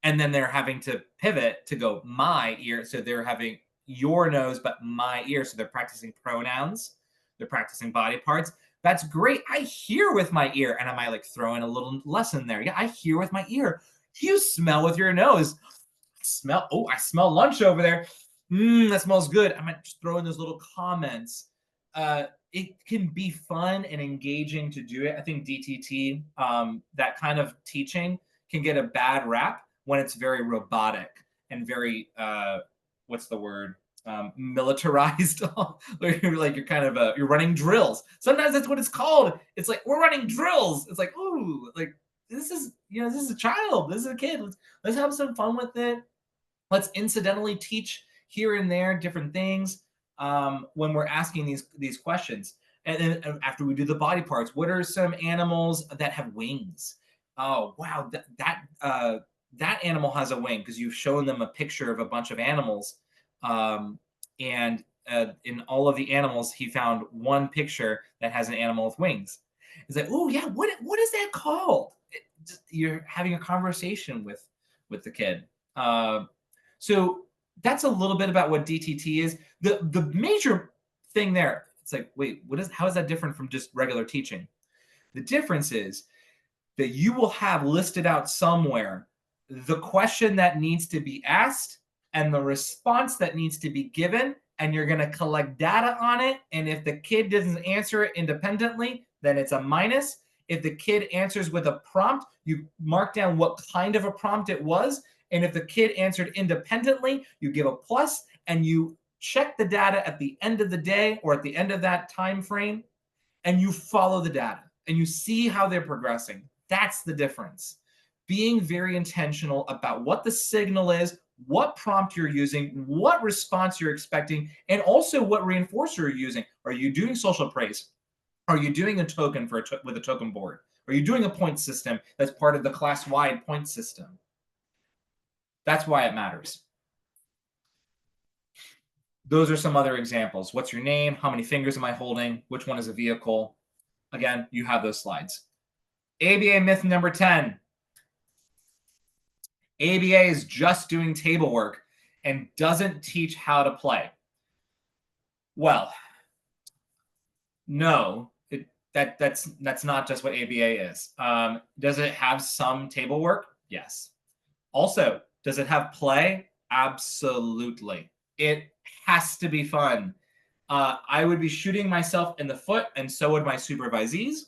And then they're having to pivot to go my ear. So they're having your nose, but my ear. So they're practicing pronouns. They're practicing body parts. That's great. I hear with my ear. And I might like throw in a little lesson there. Yeah, I hear with my ear. You smell with your nose. I smell lunch over there. That smells good. I might just throw in those little comments. It can be fun and engaging to do it. I think DTT, that kind of teaching can get a bad rap when it's very robotic and very, what's the word? Militarized. You're running drills. Sometimes that's what it's called. It's like, we're running drills. It's like, ooh, like this is a child. This is a kid. Let's have some fun with it. Let's incidentally teach here and there different things when we're asking these questions. And then after we do the body parts, what are some animals that have wings? Oh, wow, that animal has a wing, because you've shown them a picture of a bunch of animals. And in all of the animals, he found one picture that has an animal with wings. He's like, oh, yeah, what is that called? You're having a conversation with the kid. So that's a little bit about what DTT is. The major thing there, it's like, wait, how is that different from just regular teaching? The difference is that you will have listed out somewhere the question that needs to be asked and the response that needs to be given, and you're going to collect data on it. And if the kid doesn't answer it independently, then it's a minus. If the kid answers with a prompt, you mark down what kind of a prompt it was. And if the kid answered independently, you give a plus, and you check the data at the end of the day or at the end of that time frame, and you follow the data and you see how they're progressing. That's the difference. Being very intentional about what the signal is, what prompt you're using, what response you're expecting, and also what reinforcer you're using. Are you doing social praise? Are you doing a token with a token board? Are you doing a point system that's part of the class-wide point system? That's why it matters. Those are some other examples. What's your name? How many fingers am I holding? Which one is a vehicle? Again, you have those slides. ABA myth number 10. ABA is just doing table work and doesn't teach how to play. Well, no, that's not just what ABA is. Does it have some table work? Yes. Also, does it have play? Absolutely. It has to be fun. I would be shooting myself in the foot, and so would my supervisees,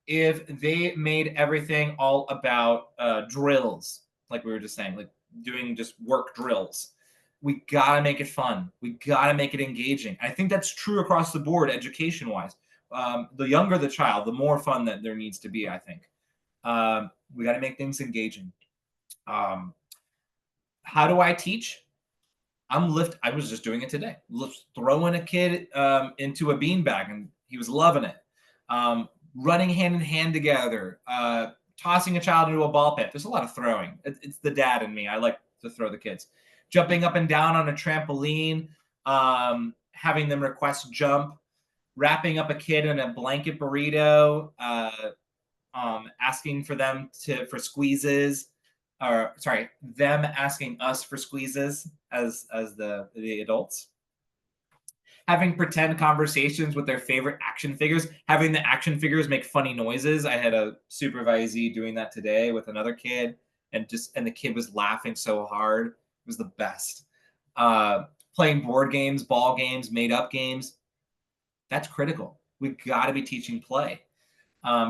if they made everything all about drills, like we were just saying, like doing just work drills. We got to make it fun. We got to make it engaging. I think that's true across the board, education-wise. The younger the child, the more fun that there needs to be, I think. We got to make things engaging. How do I teach? I was just doing it today. Throwing a kid into a beanbag, and he was loving it. Running hand in hand together, tossing a child into a ball pit. There's a lot of throwing. It's the dad in me. I like to throw the kids. Jumping up and down on a trampoline, having them request jump, wrapping up a kid in a blanket burrito, asking for them for squeezes, or sorry, them asking us for squeezes as the adults. Having pretend conversations with their favorite action figures, having the action figures make funny noises. I had a supervisee doing that today with another kid, and the kid was laughing so hard. It was the best. Playing board games, ball games, made up games. That's critical. We've got to be teaching play.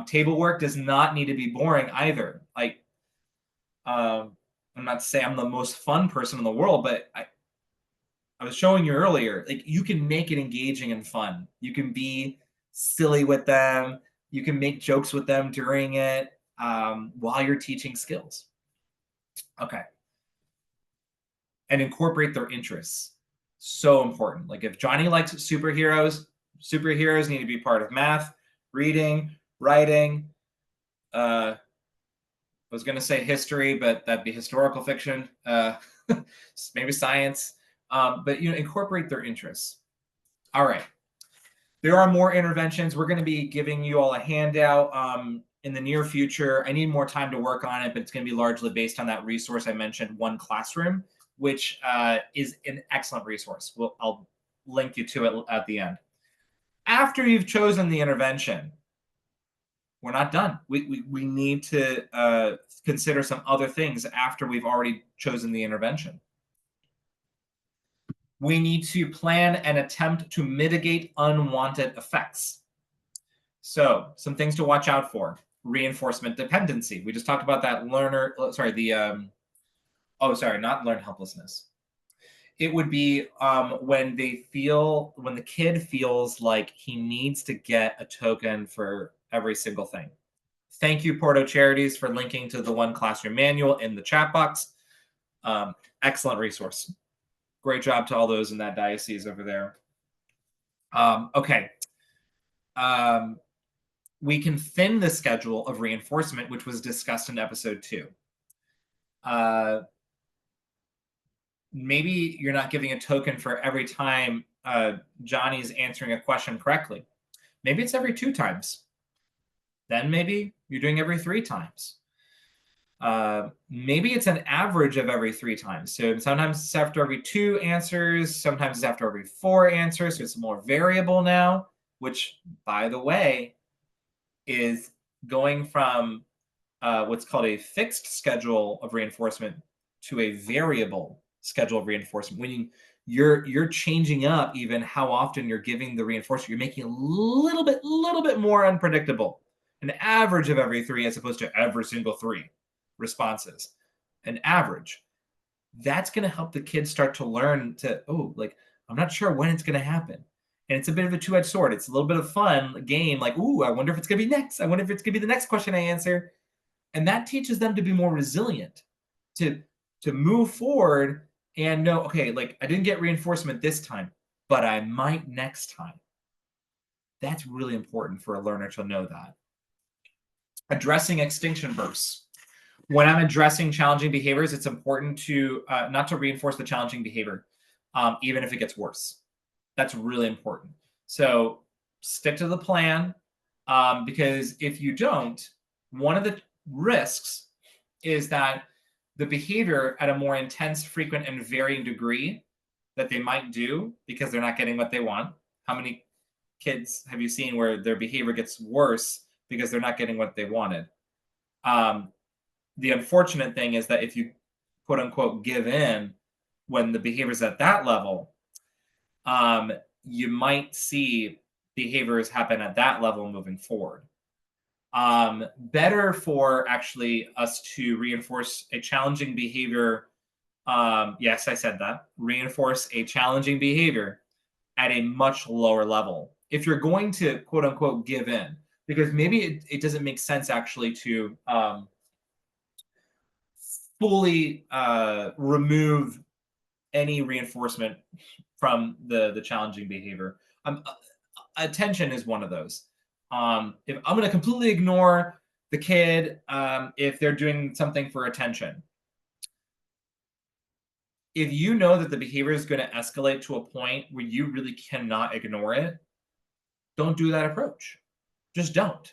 Table work does not need to be boring either. Like, I'm not saying I'm the most fun person in the world, but I was showing you earlier, like, you can make it engaging and fun. You can be silly with them. You can make jokes with them during it while you're teaching skills. Okay. And incorporate their interests. So important. Like, if Johnny likes superheroes need to be part of math, reading, writing. I was going to say history, but that'd be historical fiction. Maybe science. But incorporate their interests. All right. There are more interventions. We're going to be giving you all a handout in the near future. I need more time to work on it, but it's going to be largely based on that resource I mentioned, One Classroom, which is an excellent resource. I'll link you to it at the end. After you've chosen the intervention, we're not done. We need to consider some other things after we've already chosen the intervention. We need to plan and attempt to mitigate unwanted effects. So, some things to watch out for. Reinforcement dependency. We just talked about that not learned helplessness. It would be when the kid feels like he needs to get a token for every single thing. Thank you, Porto Charities, for linking to the One Classroom manual in the chat box. Excellent resource. Great job to all those in that diocese over there. Okay. We can thin the schedule of reinforcement, which was discussed in episode 2. Maybe you're not giving a token for every time Johnny's answering a question correctly. Maybe it's every 2 times. Then maybe you're doing every 3 times. Maybe it's an average of every 3 times. So sometimes it's after every 2 answers. Sometimes it's after every 4 answers. So it's more variable now, which, by the way, is going from what's called a fixed schedule of reinforcement to a variable schedule of reinforcement. When you're changing up even how often you're giving the reinforcement, you're making it a little bit more unpredictable. An average of every 3 as opposed to every single 3 responses. An average. That's going to help the kids start to learn to, I'm not sure when it's going to happen. And it's a bit of a two-edged sword. It's a little bit of fun game, like, I wonder if it's going to be next. I wonder if it's going to be the next question I answer. And that teaches them to be more resilient, to move forward and know, okay, like, I didn't get reinforcement this time, but I might next time. That's really important for a learner to know that. Addressing extinction bursts. When I'm addressing challenging behaviors, it's important to not to reinforce the challenging behavior, even if it gets worse. That's really important. So stick to the plan, because if you don't, one of the risks is that the behavior at a more intense, frequent, and varying degree that they might do because they're not getting what they want. How many kids have you seen where their behavior gets worse because they're not getting what they wanted? The unfortunate thing is that if you, quote unquote, give in when the behavior is at that level, you might see behaviors happen at that level moving forward. Better for actually us to reinforce a challenging behavior Yes, I said that. Reinforce a challenging behavior at a much lower level. If you're going to quote unquote give in, because maybe it doesn't make sense actually to fully remove any reinforcement from the challenging behavior. Attention is one of those. If I'm going to completely ignore the kid if they're doing something for attention, if you know that the behavior is going to escalate to a point where you really cannot ignore it, don't do that approach. Just don't.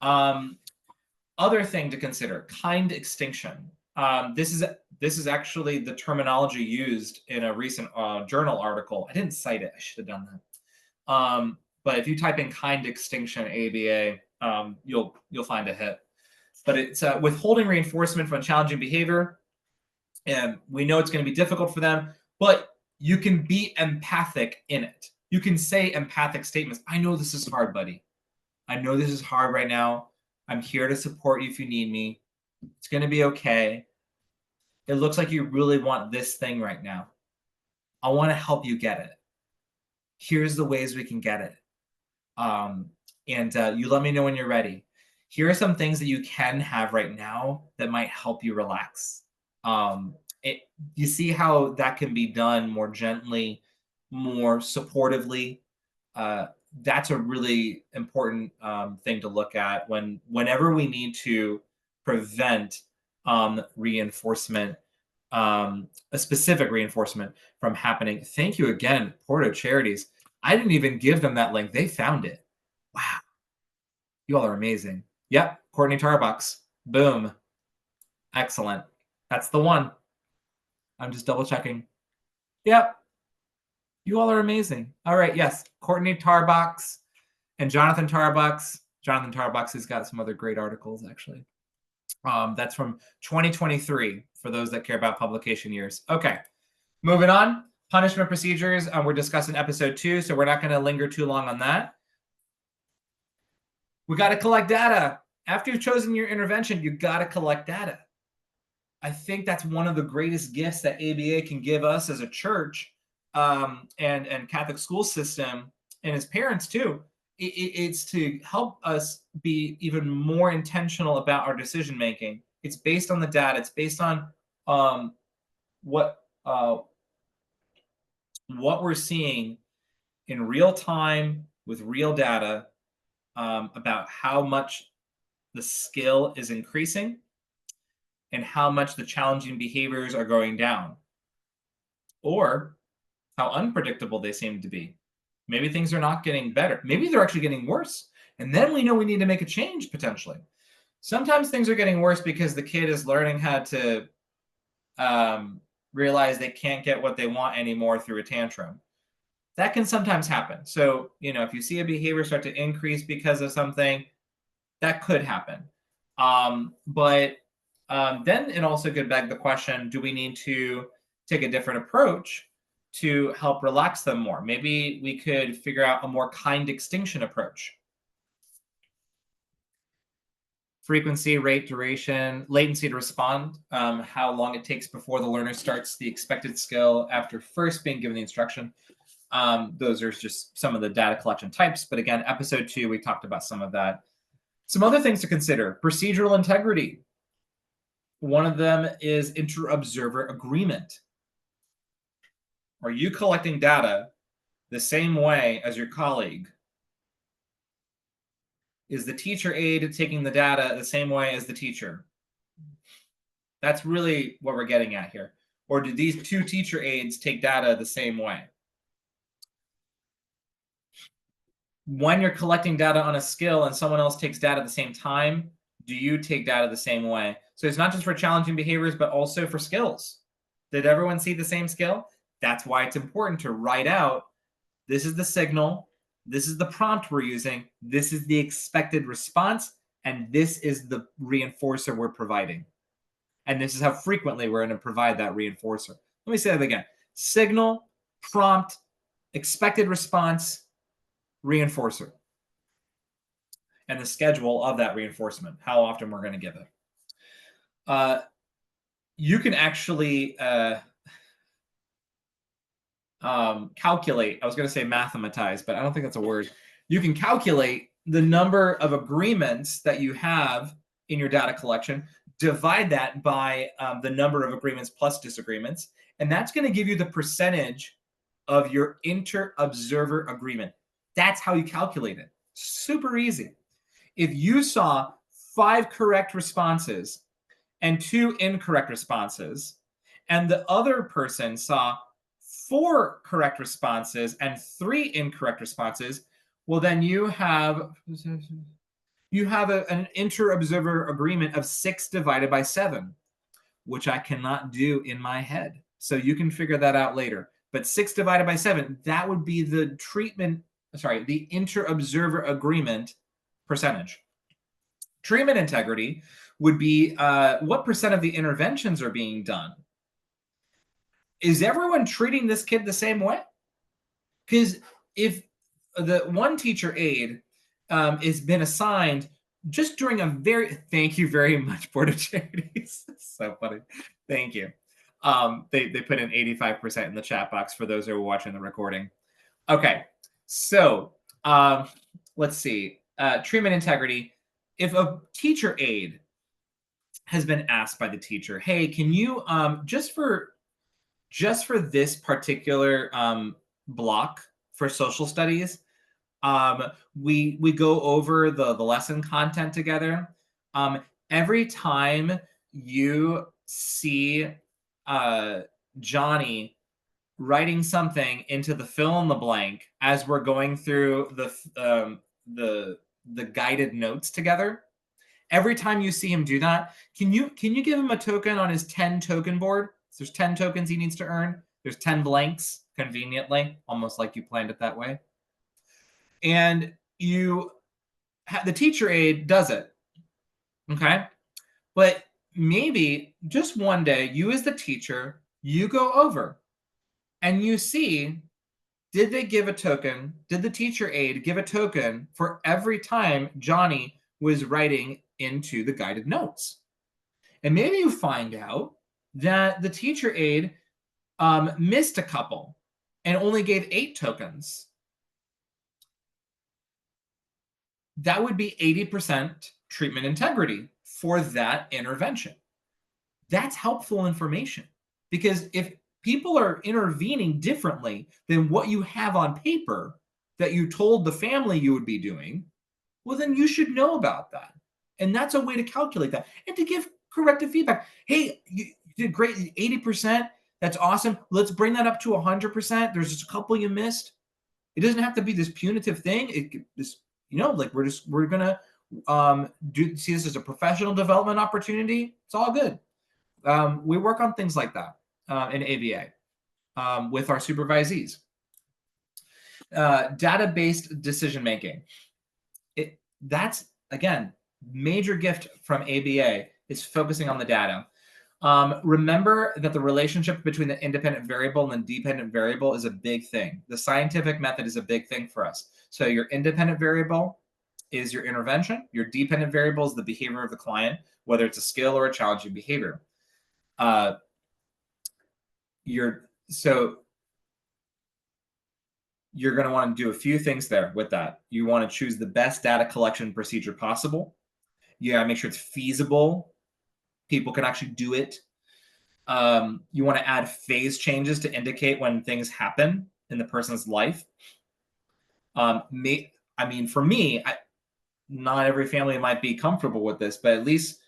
Other thing to consider: kind extinction. This is actually the terminology used in a recent journal article. I didn't cite it. I should have done that. But if you type in kind extinction ABA, you'll find a hit. But it's withholding reinforcement from challenging behavior. And we know it's going to be difficult for them, but you can be empathic in it. You can say empathic statements. I know this is hard, buddy. I know this is hard right now. I'm here to support you if you need me. It's going to be okay. It looks like you really want this thing right now. I want to help you get it. Here's the ways we can get it. You let me know when you're ready. Here are some things that you can have right now that might help you relax. You see how that can be done more gently, more supportively. That's a really important thing to look at whenever we need to prevent reinforcement, a specific reinforcement from happening. Thank you again, Porto Charities. I didn't even give them that link. They found it. Wow. You all are amazing. Yep. Courtney Tarbox. Boom. Excellent. That's the one. I'm just double checking. Yep. You all are amazing. All right. Yes. Courtney Tarbox and Jonathan Tarbox. Jonathan Tarbox has got some other great articles, actually. That's from 2023 for those that care about publication years. Okay. Moving on. Punishment procedures. We're discussing episode 2, so we're not going to linger too long on that. We got to collect data. After you've chosen your intervention, you got to collect data. I think that's one of the greatest gifts that ABA can give us as a church and Catholic school system, and as parents too. It's to help us be even more intentional about our decision making. It's based on the data. It's based on what we're seeing in real time with real data about how much the skill is increasing and how much the challenging behaviors are going down, or how unpredictable they seem to be. Maybe things are not getting better. Maybe they're actually getting worse. And then we know we need to make a change potentially. Sometimes things are getting worse because the kid is learning how to realize they can't get what they want anymore through a tantrum. That can sometimes happen. So, if you see a behavior start to increase because of something, that could happen. But then it also could beg the question, do we need to take a different approach to help relax them more? Maybe we could figure out a more kind extinction approach. Frequency, rate, duration, latency to respond, how long it takes before the learner starts the expected skill after first being given the instruction. Those are just some of the data collection types. But again, episode 2, we talked about some of that. Some other things to consider: procedural integrity. One of them is inter-observer agreement. Are you collecting data the same way as your colleague? Is the teacher aide taking the data the same way as the teacher? That's really what we're getting at here. Or do these two teacher aides take data the same way? When you're collecting data on a skill and someone else takes data at the same time, do you take data the same way? So it's not just for challenging behaviors, but also for skills. Did everyone see the same skill? That's why it's important to write out, this is the signal, this is the prompt we're using, this is the expected response, and this is the reinforcer we're providing. And this is how frequently we're going to provide that reinforcer. Let me say that again. Signal, prompt, expected response, reinforcer. And the schedule of that reinforcement, how often we're going to give it. you can actually calculate. I was going to say mathematize, but I don't think that's a word. You can calculate the number of agreements that you have in your data collection, divide that by the number of agreements plus disagreements, and that's going to give you the percentage of your inter-observer agreement. That's how you calculate it. Super easy. If you saw 5 correct responses and 2 incorrect responses, and the other person saw 4 correct responses and 3 incorrect responses, well, then you have an inter-observer agreement of 6 divided by 7, which I cannot do in my head. So you can figure that out later. But 6 divided by 7, that would be the the inter-observer agreement percentage. Treatment integrity would be what percent of the interventions are being done. Is everyone treating this kid the same way? Because if the one teacher aide has been assigned just during a thank you very much, Porto Charities. So funny. Thank you. They put in 85% in the chat box for those who are watching the recording. Okay, so let's see. Treatment integrity. If a teacher aide has been asked by the teacher, hey, can you just for this particular block for social studies, we go over the lesson content together. Every time you see Johnny writing something into the fill in the blank as we're going through the guided notes together, every time you see him do that, can you give him a token on his 10 token board? So there's 10 tokens he needs to earn. There's 10 blanks, conveniently, almost like you planned it that way. And the teacher aide does it, okay? But maybe just one day, you as the teacher, you go over and you see, did they give a token? Did the teacher aide give a token for every time Johnny was writing into the guided notes? And maybe you find out that the teacher aide missed a couple and only gave 8 tokens. That would be 80% treatment integrity for that intervention. That's helpful information, because if people are intervening differently than what you have on paper that you told the family you would be doing, well, then you should know about that. And that's a way to calculate that and to give corrective feedback. Hey, you did great, 80%. That's awesome. Let's bring that up to 100%. There's just a couple you missed. It doesn't have to be this punitive thing. Like we're gonna see this as a professional development opportunity. It's all good. We work on things like that in ABA with our supervisees. Data-based decision making. That's again major gift from ABA is focusing on the data. Remember that the relationship between the independent variable and the dependent variable is a big thing. The scientific method is a big thing for us. So your independent variable is your intervention. Your dependent variable is the behavior of the client, whether it's a skill or a challenging behavior. You're going to want to do a few things there with that. You want to choose the best data collection procedure possible. You got to make sure it's feasible. People can actually do it. You want to add phase changes to indicate when things happen in the person's life. For me, not every family might be comfortable with this, but at least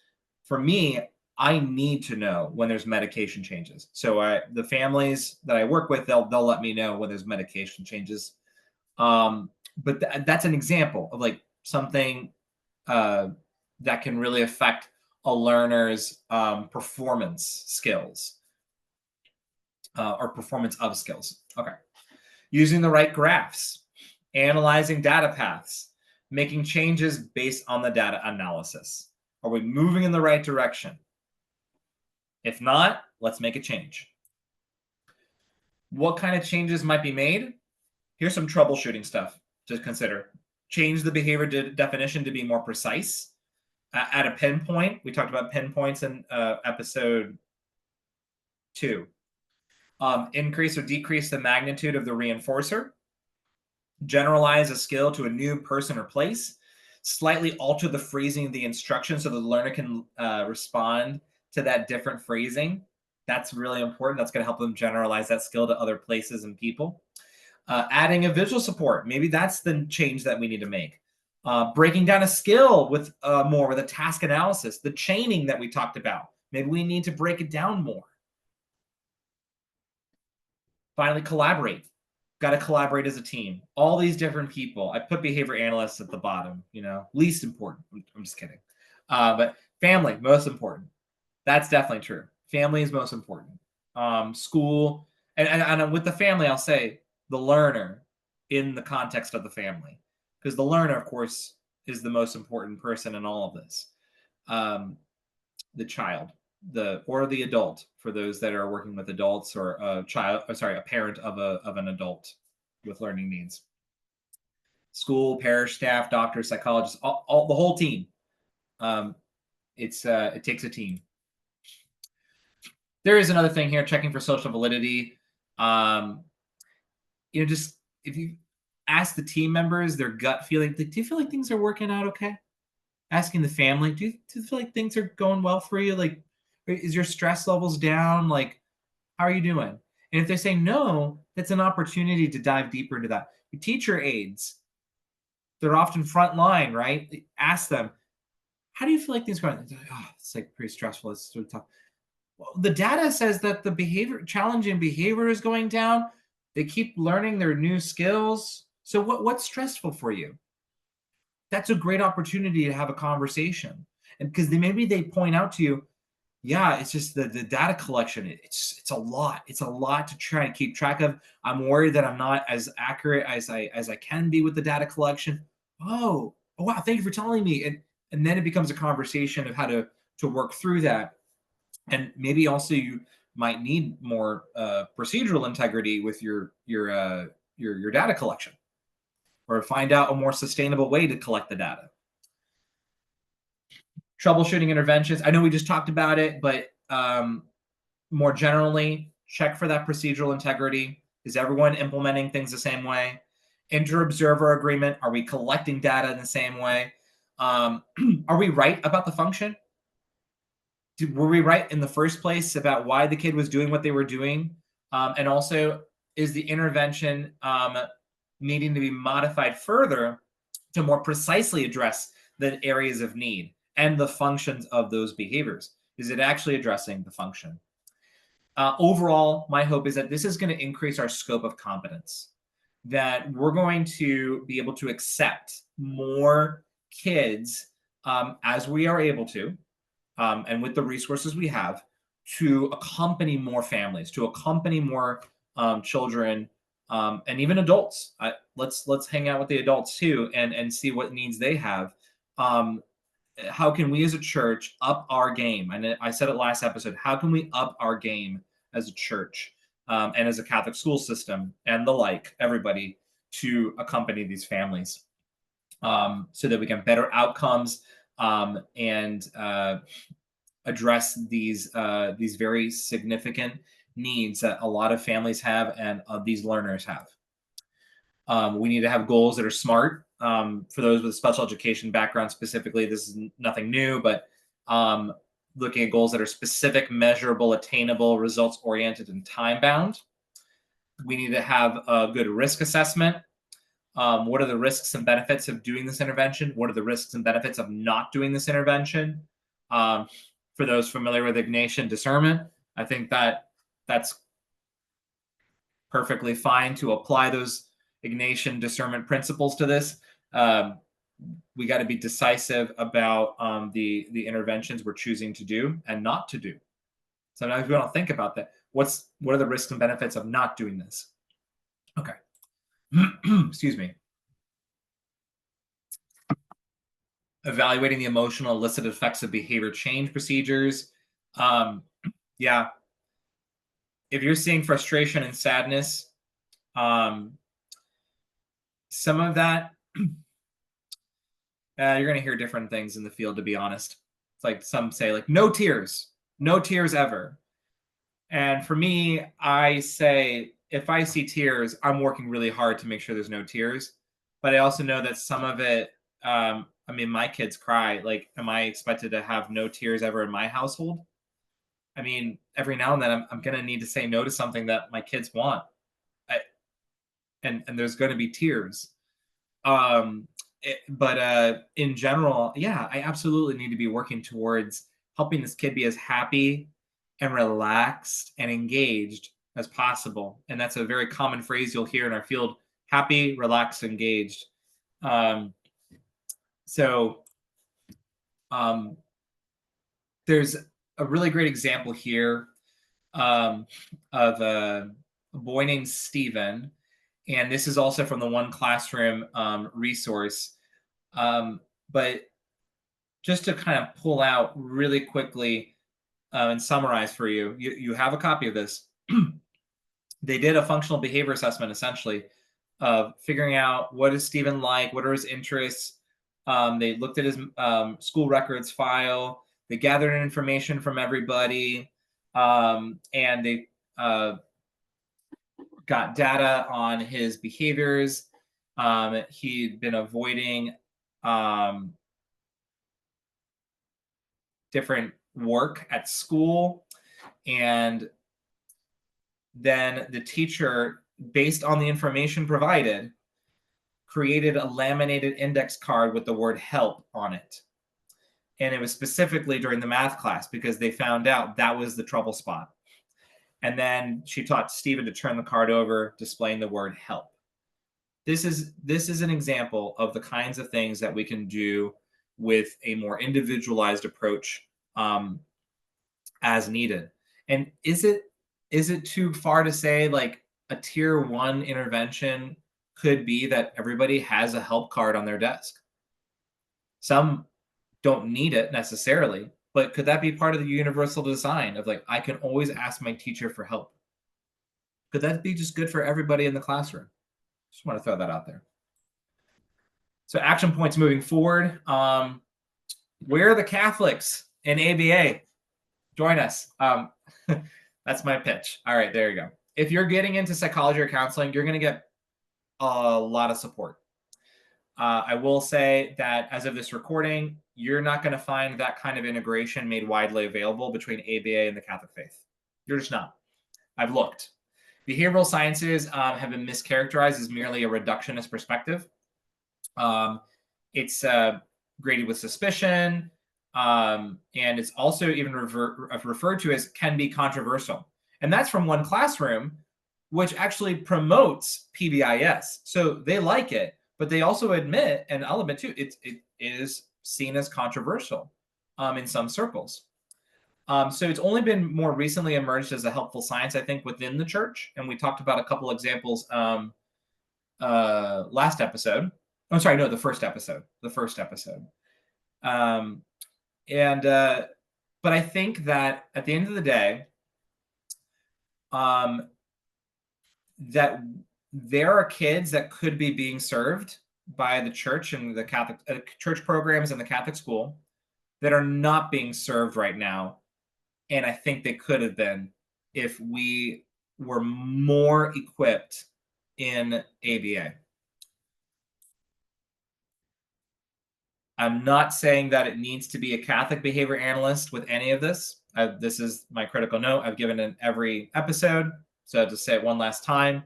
for me, I need to know when there's medication changes. So the families that I work with, they'll let me know when there's medication changes. But that's an example of like something that can really affect a learner's performance skills or performance of skills. Okay. Using the right graphs, analyzing data paths, making changes based on the data analysis. Are we moving in the right direction? If not, let's make a change. What kind of changes might be made? Here's some troubleshooting stuff to consider. Change the behavior definition to be more precise. At a pinpoint, we talked about pinpoints in episode 2, increase or decrease the magnitude of the reinforcer, generalize a skill to a new person or place, slightly alter the phrasing of the instruction so the learner can respond to that different phrasing. That's really important. That's going to help them generalize that skill to other places and people. Adding a visual support. Maybe that's the change that we need to make. Breaking down a skill with more with a task analysis. The chaining that we talked about. Maybe we need to break it down more. Finally, collaborate. Got to collaborate as a team. All these different people. I put behavior analysts at the bottom, least important. I'm just kidding. But family, most important. That's definitely true. Family is most important. School, and with the family, I'll say the learner in the context of the family. Because the learner, of course, is the most important person in all of this. The child, or the adult, for those that are working with adults, or a parent of an adult with learning needs. School, parish staff, doctors, psychologists, all the whole team. It takes a team. There is another thing here, checking for social validity. Just if you ask the team members their gut feeling, do you feel like things are working out okay? Asking the family, do you feel like things are going well for you? Like, is your stress levels down? Like, how are you doing? And if they say no, that's an opportunity to dive deeper into that. Your teacher aides, they're often front line, right? Ask them, how do you feel like things are going? Like, oh, it's like pretty stressful. It's sort of tough. Well, the data says that the challenging behavior is going down. They keep learning their new skills. So what's stressful for you? That's a great opportunity to have a conversation. And because maybe they point out to you, yeah, it's just the data collection. It's a lot. It's a lot to try to keep track of. I'm worried that I'm not as accurate as I can be with the data collection. Oh wow, thank you for telling me. And then it becomes a conversation of how to work through that. And maybe also you might need more procedural integrity with your data collection, or find out a more sustainable way to collect the data. Troubleshooting interventions. I know we just talked about it, but more generally, check for that procedural integrity. Is everyone implementing things the same way? Inter-observer agreement. Are we collecting data in the same way? Are we right about the function? Were we right in the first place about why the kid was doing what they were doing? And also, is the intervention needing to be modified further to more precisely address the areas of need and the functions of those behaviors? Is it actually addressing the function? Overall, my hope is that this is going to increase our scope of competence, that we're going to be able to accept more kids as we are able to, and with the resources we have, to accompany more families, to accompany more children, and even adults. Let's hang out with the adults too, and see what needs they have. How can we as a church up our game? And I said it last episode. How can we up our game as a church and as a Catholic school system and the like, everybody, to accompany these families so that we get better outcomes and address these very significant needs that a lot of families have and these learners have. We need to have goals that are smart. For those with a special education background specifically, this is nothing new, but looking at goals that are specific, measurable, attainable, results-oriented, and time-bound. We need to have a good risk assessment. What are the risks and benefits of doing this intervention? What are the risks and benefits of not doing this intervention? For those familiar with Ignatian discernment, I think that's perfectly fine to apply those Ignatian discernment principles to this. We got to be decisive about the interventions we're choosing to do and not to do. Sometimes we don't think about that. What are the risks and benefits of not doing this? Okay. Excuse me. Evaluating the emotional elicited effects of behavior change procedures. Yeah. If you're seeing frustration and sadness, some of that, you're going to hear different things in the field, to be honest. It's like some say, like, no tears ever. And for me, I say if I see tears, I'm working really hard to make sure there's no tears. But I also know that some of it, I mean, my kids cry. Like, am I expected to have no tears ever in my household? I mean, every now and then I'm going to need to say no to something that my kids want. I, and there's going to be tears. But in general, yeah, I absolutely need to be working towards helping this kid be as happy and relaxed and engaged as possible. And that's a very common phrase you'll hear in our field: happy, relaxed, engaged. Um, so um, there's a really great example here of a boy named Stephen. And this is also from the One Classroom resource. But just to kind of pull out really quickly and summarize for you, you have a copy of this. They did a functional behavior assessment, essentially, of figuring out what is Stephen like, what are his interests. They looked at his school records file. They gathered information from everybody, and they got data on his behaviors. He'd been avoiding different work at school. And then the teacher, based on the information provided, created a laminated index card with the word help on it. And it was specifically during the math class because they found out that was the trouble spot. And then she taught Stephen to turn the card over, displaying the word help. This is an example of the kinds of things that we can do with a more individualized approach as needed. And is it too far to say like a tier 1 intervention could be that everybody has a help card on their desk? Some don't need it necessarily, but could that be part of the universal design of like, I can always ask my teacher for help? Could that be just good for everybody in the classroom? Just want to throw that out there. So action points moving forward. Where are the Catholics in ABA? Join us. That's my pitch. All right, there you go. If you're getting into psychology or counseling, you're going to get a lot of support. I will say that as of this recording, you're not going to find that kind of integration made widely available between ABA and the Catholic faith. You're just not. I've looked. Behavioral sciences have been mischaracterized as merely a reductionist perspective. It's graded with suspicion, and it's also even referred to as can be controversial. And that's from One Classroom, which actually promotes PBIS. So they like it, but they also admit, and I'll admit too, it is seen as controversial in some circles. So it's only been more recently emerged as a helpful science, I think, within the church. And we talked about a couple examples last episode. I'm sorry, no, the first episode. But I think that at the end of the day, that there are kids that could be being served by the church and the Catholic church programs in the Catholic school that are not being served right now. And I think they could have been if we were more equipped in ABA. I'm not saying that it needs to be a Catholic behavior analyst with any of this. This is my critical note I've given in every episode. So to say it one last time,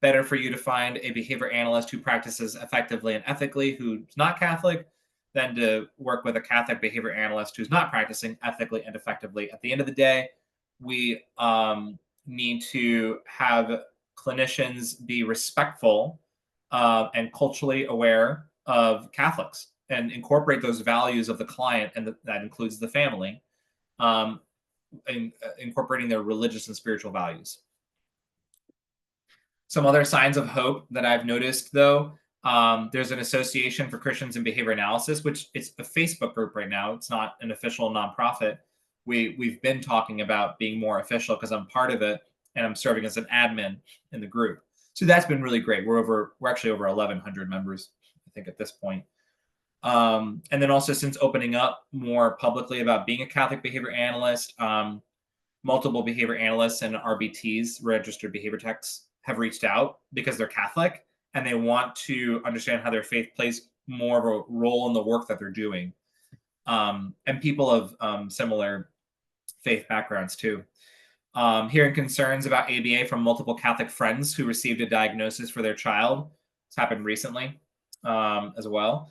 better for you to find a behavior analyst who practices effectively and ethically, who's not Catholic, than to work with a Catholic behavior analyst who's not practicing ethically and effectively. At the end of the day, we need to have clinicians be respectful and culturally aware of Catholics and incorporate those values of the client, and that includes the family, incorporating their religious and spiritual values. Some other signs of hope that I've noticed, though, there's an Association for Christians in Behavior Analysis, which it's a Facebook group right now. It's not an official nonprofit. We've been talking about being more official because I'm part of it and I'm serving as an admin in the group. So that's been really great. We're actually over 1,100 members, I think, at this point. And then also, since opening up more publicly about being a Catholic behavior analyst, multiple behavior analysts and RBTs, registered behavior techs, have reached out because they're Catholic and they want to understand how their faith plays more of a role in the work that they're doing. And people of similar faith backgrounds too. Hearing concerns about ABA from multiple Catholic friends who received a diagnosis for their child. It's happened recently as well.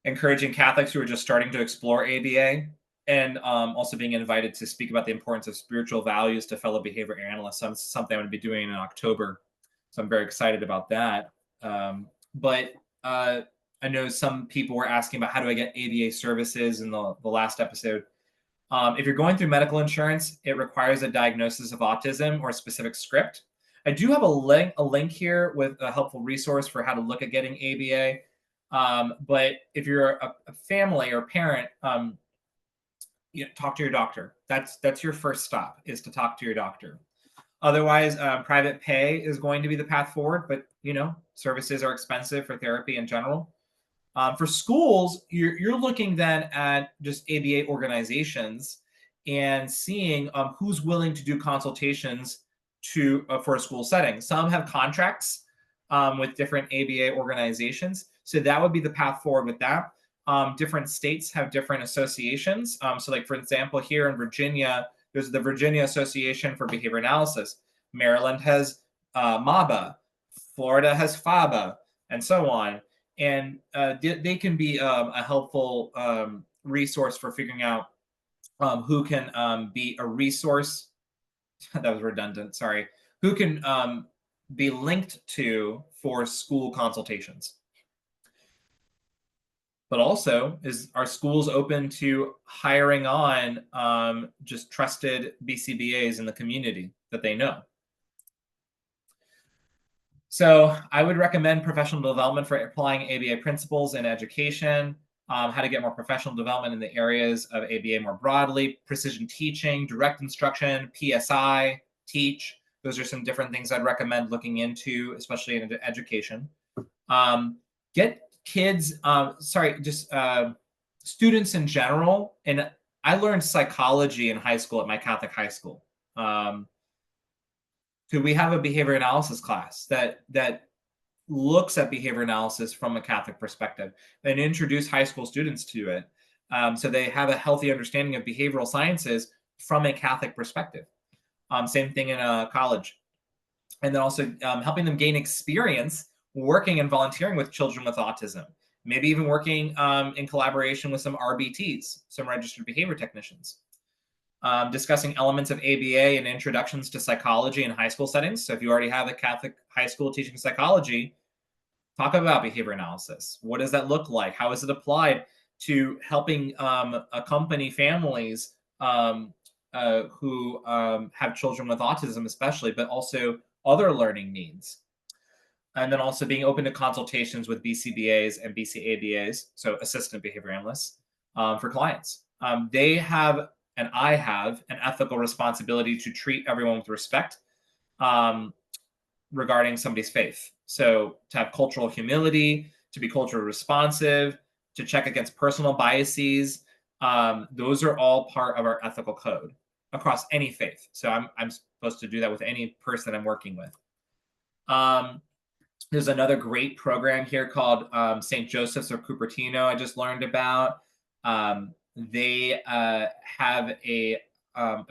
Encouraging Catholics who are just starting to explore ABA, and also being invited to speak about the importance of spiritual values to fellow behavior analysts. Something I'm going to be doing in October. So I'm very excited about that. But I know some people were asking about how do I get ABA services in the last episode. If you're going through medical insurance, it requires a diagnosis of autism or a specific script. I do have a link here with a helpful resource for how to look at getting ABA. But if you're a family or parent, talk to your doctor. That's your first stop, is to talk to your doctor. Otherwise, private pay is going to be the path forward, but services are expensive for therapy in general. For schools, you're looking then at just ABA organizations and seeing who's willing to do consultations for a school setting. Some have contracts with different ABA organizations, so that would be the path forward with that. Different states have different associations. So like, for example, here in Virginia, there's the Virginia Association for Behavior Analysis. Maryland has MABA. Florida has FABA, and so on. And they can be a helpful resource for figuring out who can be a resource. That was redundant, sorry. Who can be linked to for school consultations. But also, are schools open to hiring on just trusted BCBAs in the community that they know? So I would recommend professional development for applying ABA principles in education, how to get more professional development in the areas of ABA more broadly, precision teaching, direct instruction, PSI, teach. Those are some different things I'd recommend looking into, especially in education. Get kids, students in general. And I learned psychology in high school at my Catholic high school. Could we have a behavior analysis class that looks at behavior analysis from a Catholic perspective and introduce high school students to it, so they have a healthy understanding of behavioral sciences from a Catholic perspective? Same thing in college. And then also helping them gain experience working and volunteering with children with autism, maybe even working in collaboration with some RBTs, some registered behavior technicians. Discussing elements of ABA and introductions to psychology in high school settings. So if you already have a Catholic high school teaching psychology, talk about behavior analysis. What does that look like? How is it applied to helping accompany families who have children with autism especially, but also other learning needs? And then also being open to consultations with BCBAs and BCABAs, so assistant behavior analysts, for clients. They have, and I have, an ethical responsibility to treat everyone with respect regarding somebody's faith. So to have cultural humility, to be culturally responsive, to check against personal biases. Those are all part of our ethical code across any faith. So I'm supposed to do that with any person I'm working with. There's another great program here called St. Joseph's of Cupertino I just learned about. They have a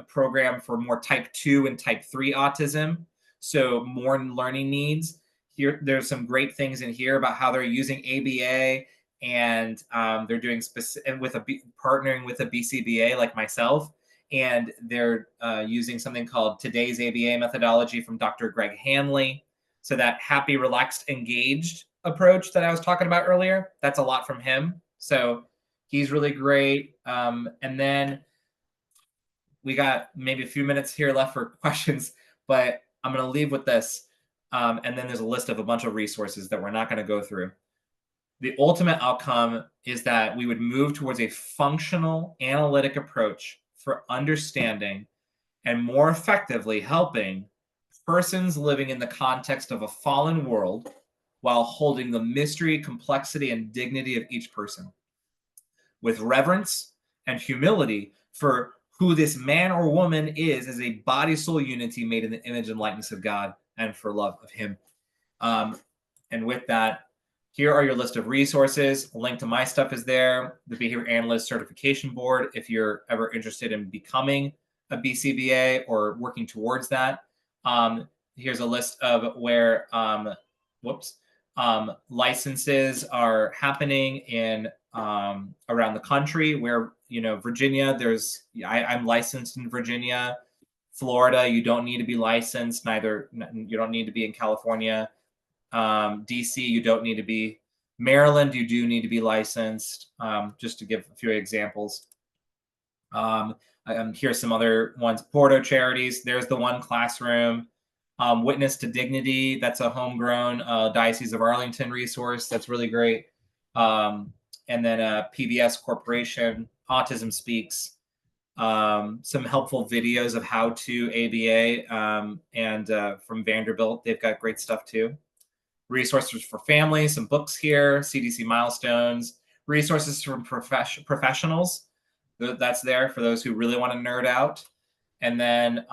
program for more type 2 and type 3 autism, so more learning needs. Here, there's some great things in here about how they're using ABA, and they're doing partnering with a BCBA like myself, and they're using something called Today's ABA methodology from Dr. Greg Hanley. So that happy, relaxed, engaged approach that I was talking about earlier, that's a lot from him. So he's really great. And then we got maybe a few minutes here left for questions, but I'm going to leave with this. And then there's a list of a bunch of resources that we're not going to go through. The ultimate outcome is that we would move towards a functional, analytic approach for understanding and more effectively helping persons living in the context of a fallen world while holding the mystery, complexity, and dignity of each person with reverence and humility for who this man or woman is a body soul unity made in the image and likeness of God and for love of him. And with that, here are your list of resources. A link to my stuff is there. The Behavior Analyst Certification Board, if you're ever interested in becoming a BCBA or working towards that. Here's a list of where licenses are happening in around the country. Where, Virginia, I'm licensed in Virginia. Florida, you don't need to be licensed. You don't need to be in California. DC, you don't need to be. Maryland, you do need to be licensed. Just to give a few examples. Here's some other ones. Porto Charities, there's the one classroom. Witness to Dignity, that's a homegrown Diocese of Arlington resource. That's really great. And then PBS Corporation, Autism Speaks. Some helpful videos of how to ABA, and from Vanderbilt, they've got great stuff too. Resources for families, some books here, CDC milestones, resources from professionals. That's there for those who really want to nerd out. And then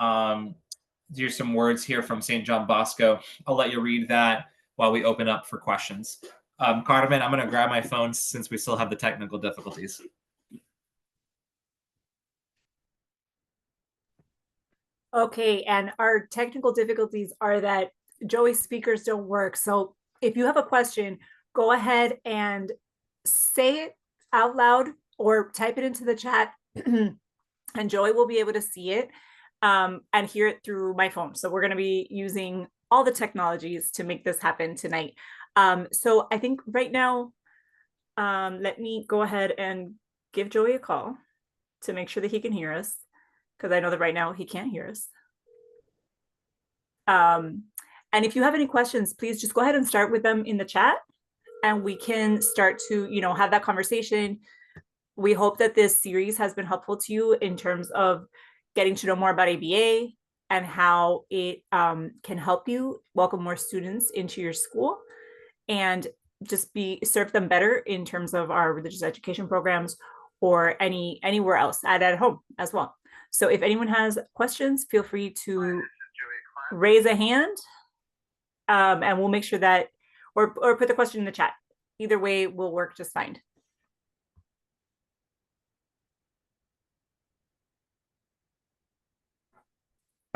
here's some words here from St. John Bosco. I'll let you read that while we open up for questions. Carmen, I'm going to grab my phone since we still have the technical difficulties. Okay, and our technical difficulties are that Joey's speakers don't work. So if you have a question, go ahead and say it out loud or type it into the chat and Joey will be able to see it and hear it through my phone. So we're going to be using all the technologies to make this happen tonight. So I think right now, let me go ahead and give Joey a call to make sure that he can hear us, because I know that right now he can't hear us. And if you have any questions, please just go ahead and start with them in the chat and we can start to, have that conversation. We hope that this series has been helpful to you in terms of getting to know more about ABA and how it can help you welcome more students into your school and just serve them better in terms of our religious education programs or anywhere else at home as well. So if anyone has questions, feel free to raise a hand and we'll make sure that, or put the question in the chat. Either way will work just fine.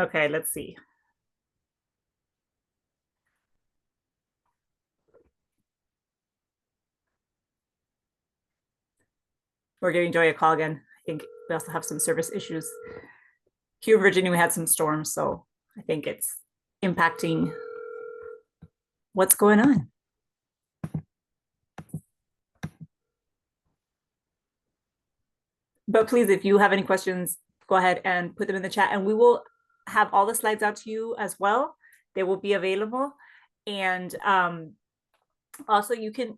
Okay, let's see. We're giving Joey a call again. I think we also have some service issues. Here in Virginia, we had some storms, so I think it's impacting what's going on. But please, if you have any questions, go ahead and put them in the chat and we will have all the slides out to you as well. They will be available. And also you can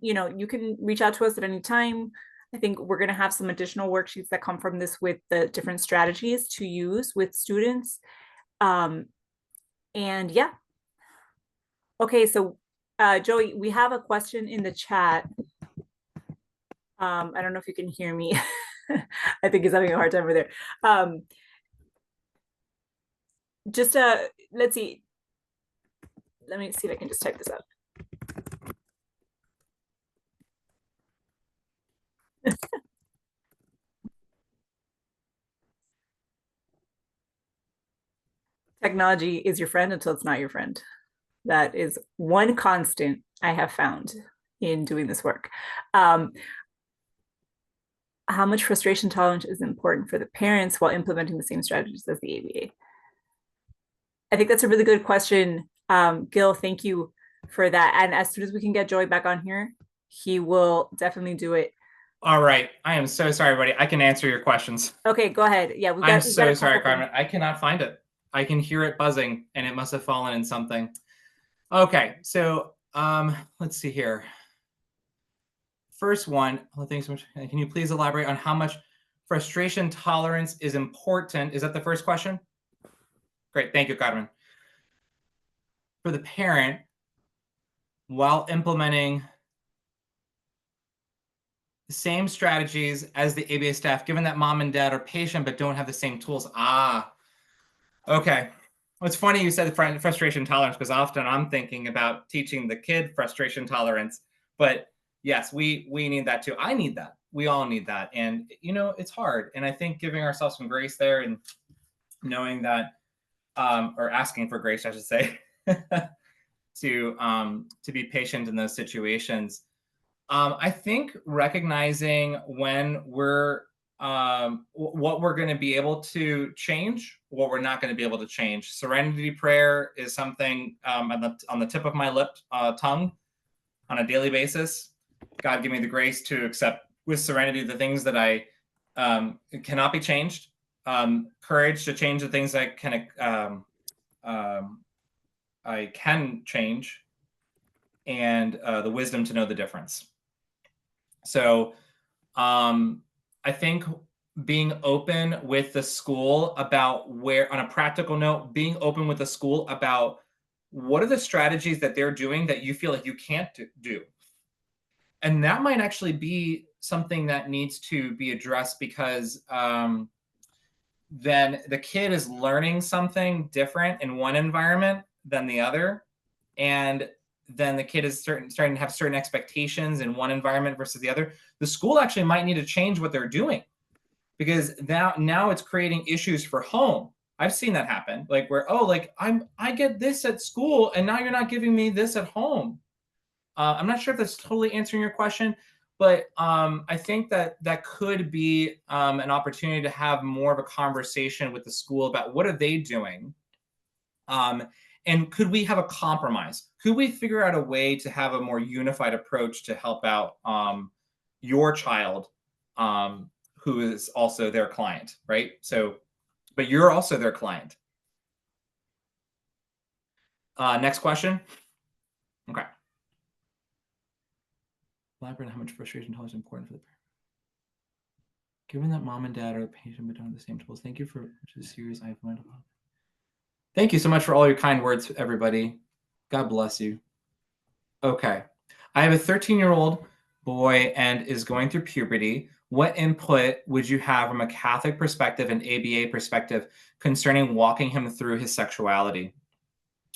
reach out to us at any time. I think we're going to have some additional worksheets that come from this with the different strategies to use with students. And yeah. Okay, so Joey, we have a question in the chat. I don't know if you can hear me. I think he's having a hard time over there. Let's see. Let me see if I can just type this out. Technology is your friend until it's not your friend. That is one constant I have found in doing this work. How much frustration tolerance is important for the parents while implementing the same strategies as the ABA? I think that's a really good question. Gil, thank you for that. And as soon as we can get Joey back on here, he will definitely do it. All right. I am so sorry, everybody. I can answer your questions. Okay, go ahead. Yeah, I'm so sorry, Carmen. I cannot find it. I can hear it buzzing and it must have fallen in something. Okay, so let's see here. First one, thanks so much. Can you please elaborate on how much frustration tolerance is important? Is that the first question? Great, thank you, Carmen. For the parent, while implementing the same strategies as the ABA staff, given that mom and dad are patient but don't have the same tools? Okay. Well, it's funny you said frustration tolerance, because often I'm thinking about teaching the kid frustration tolerance. But yes, we need that too. I need that. We all need that. And, it's hard. And I think giving ourselves some grace there and knowing that, or asking for grace, I should say, to be patient in those situations. I think recognizing when we're what we're going to be able to change, what we're not going to be able to change. Serenity prayer is something on the tip of my tongue on a daily basis. God, give me the grace to accept with serenity the things that I cannot be changed. Courage to change the things I can change, and the wisdom to know the difference. So I think being open with the school about on a practical note, being open with the school about what are the strategies that they're doing that you feel like you can't do. And that might actually be something that needs to be addressed, because then the kid is learning something different in one environment than the other. And then the kid is starting to have certain expectations in one environment versus the other. The school actually might need to change what they're doing, because now it's creating issues for home. I've seen that happen, like where, I get this at school and now you're not giving me this at home. I'm not sure if that's totally answering your question, but I think that could be an opportunity to have more of a conversation with the school about what are they doing. And could we have a compromise? Could we figure out a way to have a more unified approach to help out your child, who is also their client, right? So, but you're also their client. Next question. Okay. Elaborate on how much frustration tolerance is important for the parent. Given that mom and dad are patient but don't have the same tools, thank you for the series I've learned about. Thank you so much for all your kind words, everybody. God bless you. Okay. I have a 13-year-old boy and is going through puberty. What input would you have from a Catholic perspective and ABA perspective concerning walking him through his sexuality?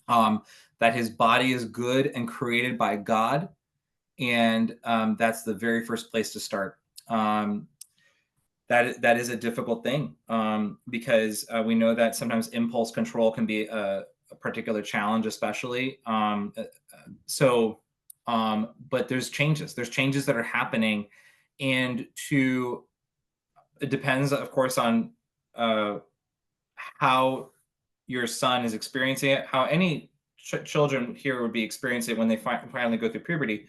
That his body is good and created by God. And that's the very first place to start. That is a difficult thing, because we know that sometimes impulse control can be a particular challenge, especially. But there's changes that are happening, and it depends, of course, on how your son is experiencing it, how any children here would be experiencing it when they finally go through puberty.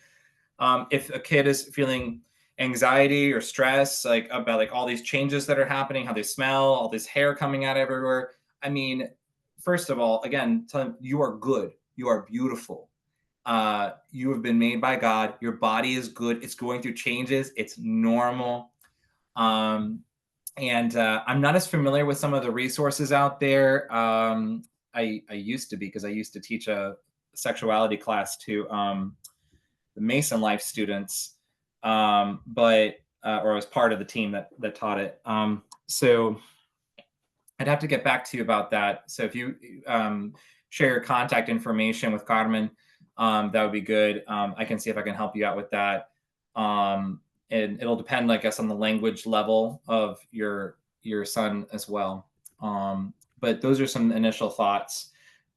If a kid is feeling anxiety or stress, about all these changes that are happening, how they smell, all this hair coming out everywhere. I mean, first of all, again, tell them you are good. You are beautiful. You have been made by God. Your body is good. It's going through changes. It's normal. And I'm not as familiar with some of the resources out there. I used to be, because I used to teach a sexuality class to the Mason Life students, or I was part of the team that taught it. So I'd have to get back to you about that. So if you share your contact information with Carmen, that would be good. I can see if I can help you out with that. And it'll depend, I guess, on the language level of your son as well. But those are some initial thoughts.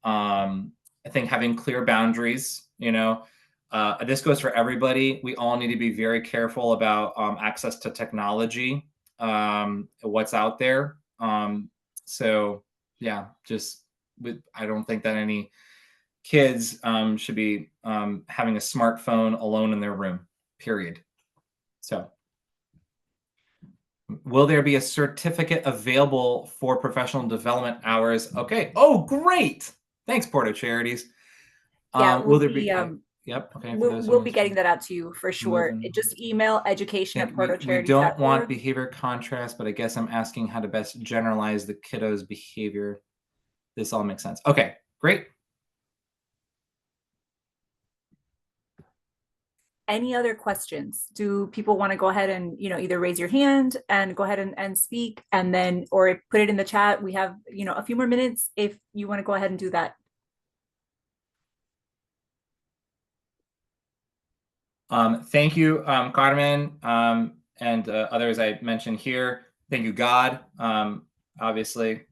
I think having clear boundaries, this goes for everybody. We all need to be very careful about access to technology, what's out there. So yeah, I don't think that any kids should be having a smartphone alone in their room, period. So will there be a certificate available for professional development hours? Okay. Oh, great. Thanks, Porto Charities. Yeah, will there be? Yep. Okay. We'll be getting that out to you for sure. Just email education@portocharities.org. We don't want behavior contrast, but I guess I'm asking how to best generalize the kiddo's behavior. This all makes sense. Okay, great. any other questions? Do people want to go ahead and, either raise your hand and go ahead and speak, and then, or put it in the chat? We have, a few more minutes if you want to go ahead and do that. Thank you, Carmen, and others I mentioned here. Thank you, God, obviously.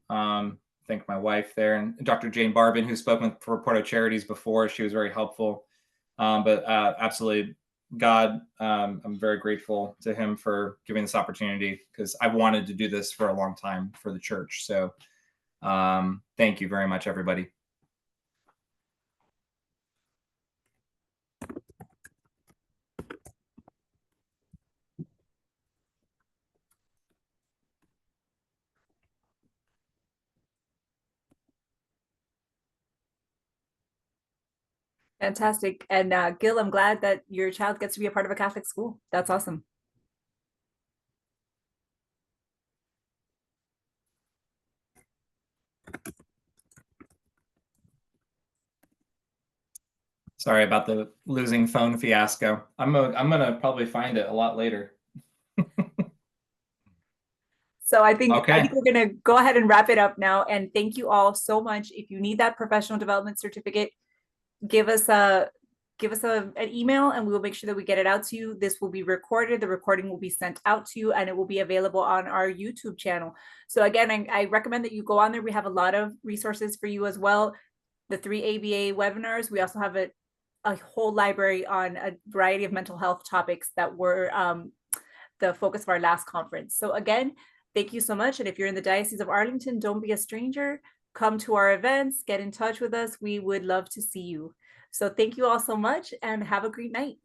Thank my wife there, and Dr. Jane Barbin, who's spoken for Porto Charities before. She was very helpful. But absolutely, God, I'm very grateful to him for giving this opportunity, because I wanted to do this for a long time for the church. So thank you very much, everybody. Fantastic. And Gil, I'm glad that your child gets to be a part of a Catholic school. That's awesome. Sorry about the losing phone fiasco. I'm gonna probably find it a lot later. So I think Okay. we're going to go ahead and wrap it up now. And thank you all so much. If you need that professional development certificate, give us an email and we will make sure that we get it out to you. This will be recorded. The recording will be sent out to you, and it will be available on our YouTube channel. So again, I recommend that you go on there. We have a lot of resources for you as well. The 3 ABA webinars. We also have a whole library on a variety of mental health topics that were the focus of our last conference. So again, thank you so much. And if you're in the Diocese of Arlington, don't be a stranger. Come to our events, get in touch with us. We would love to see you. So thank you all so much, and have a great night.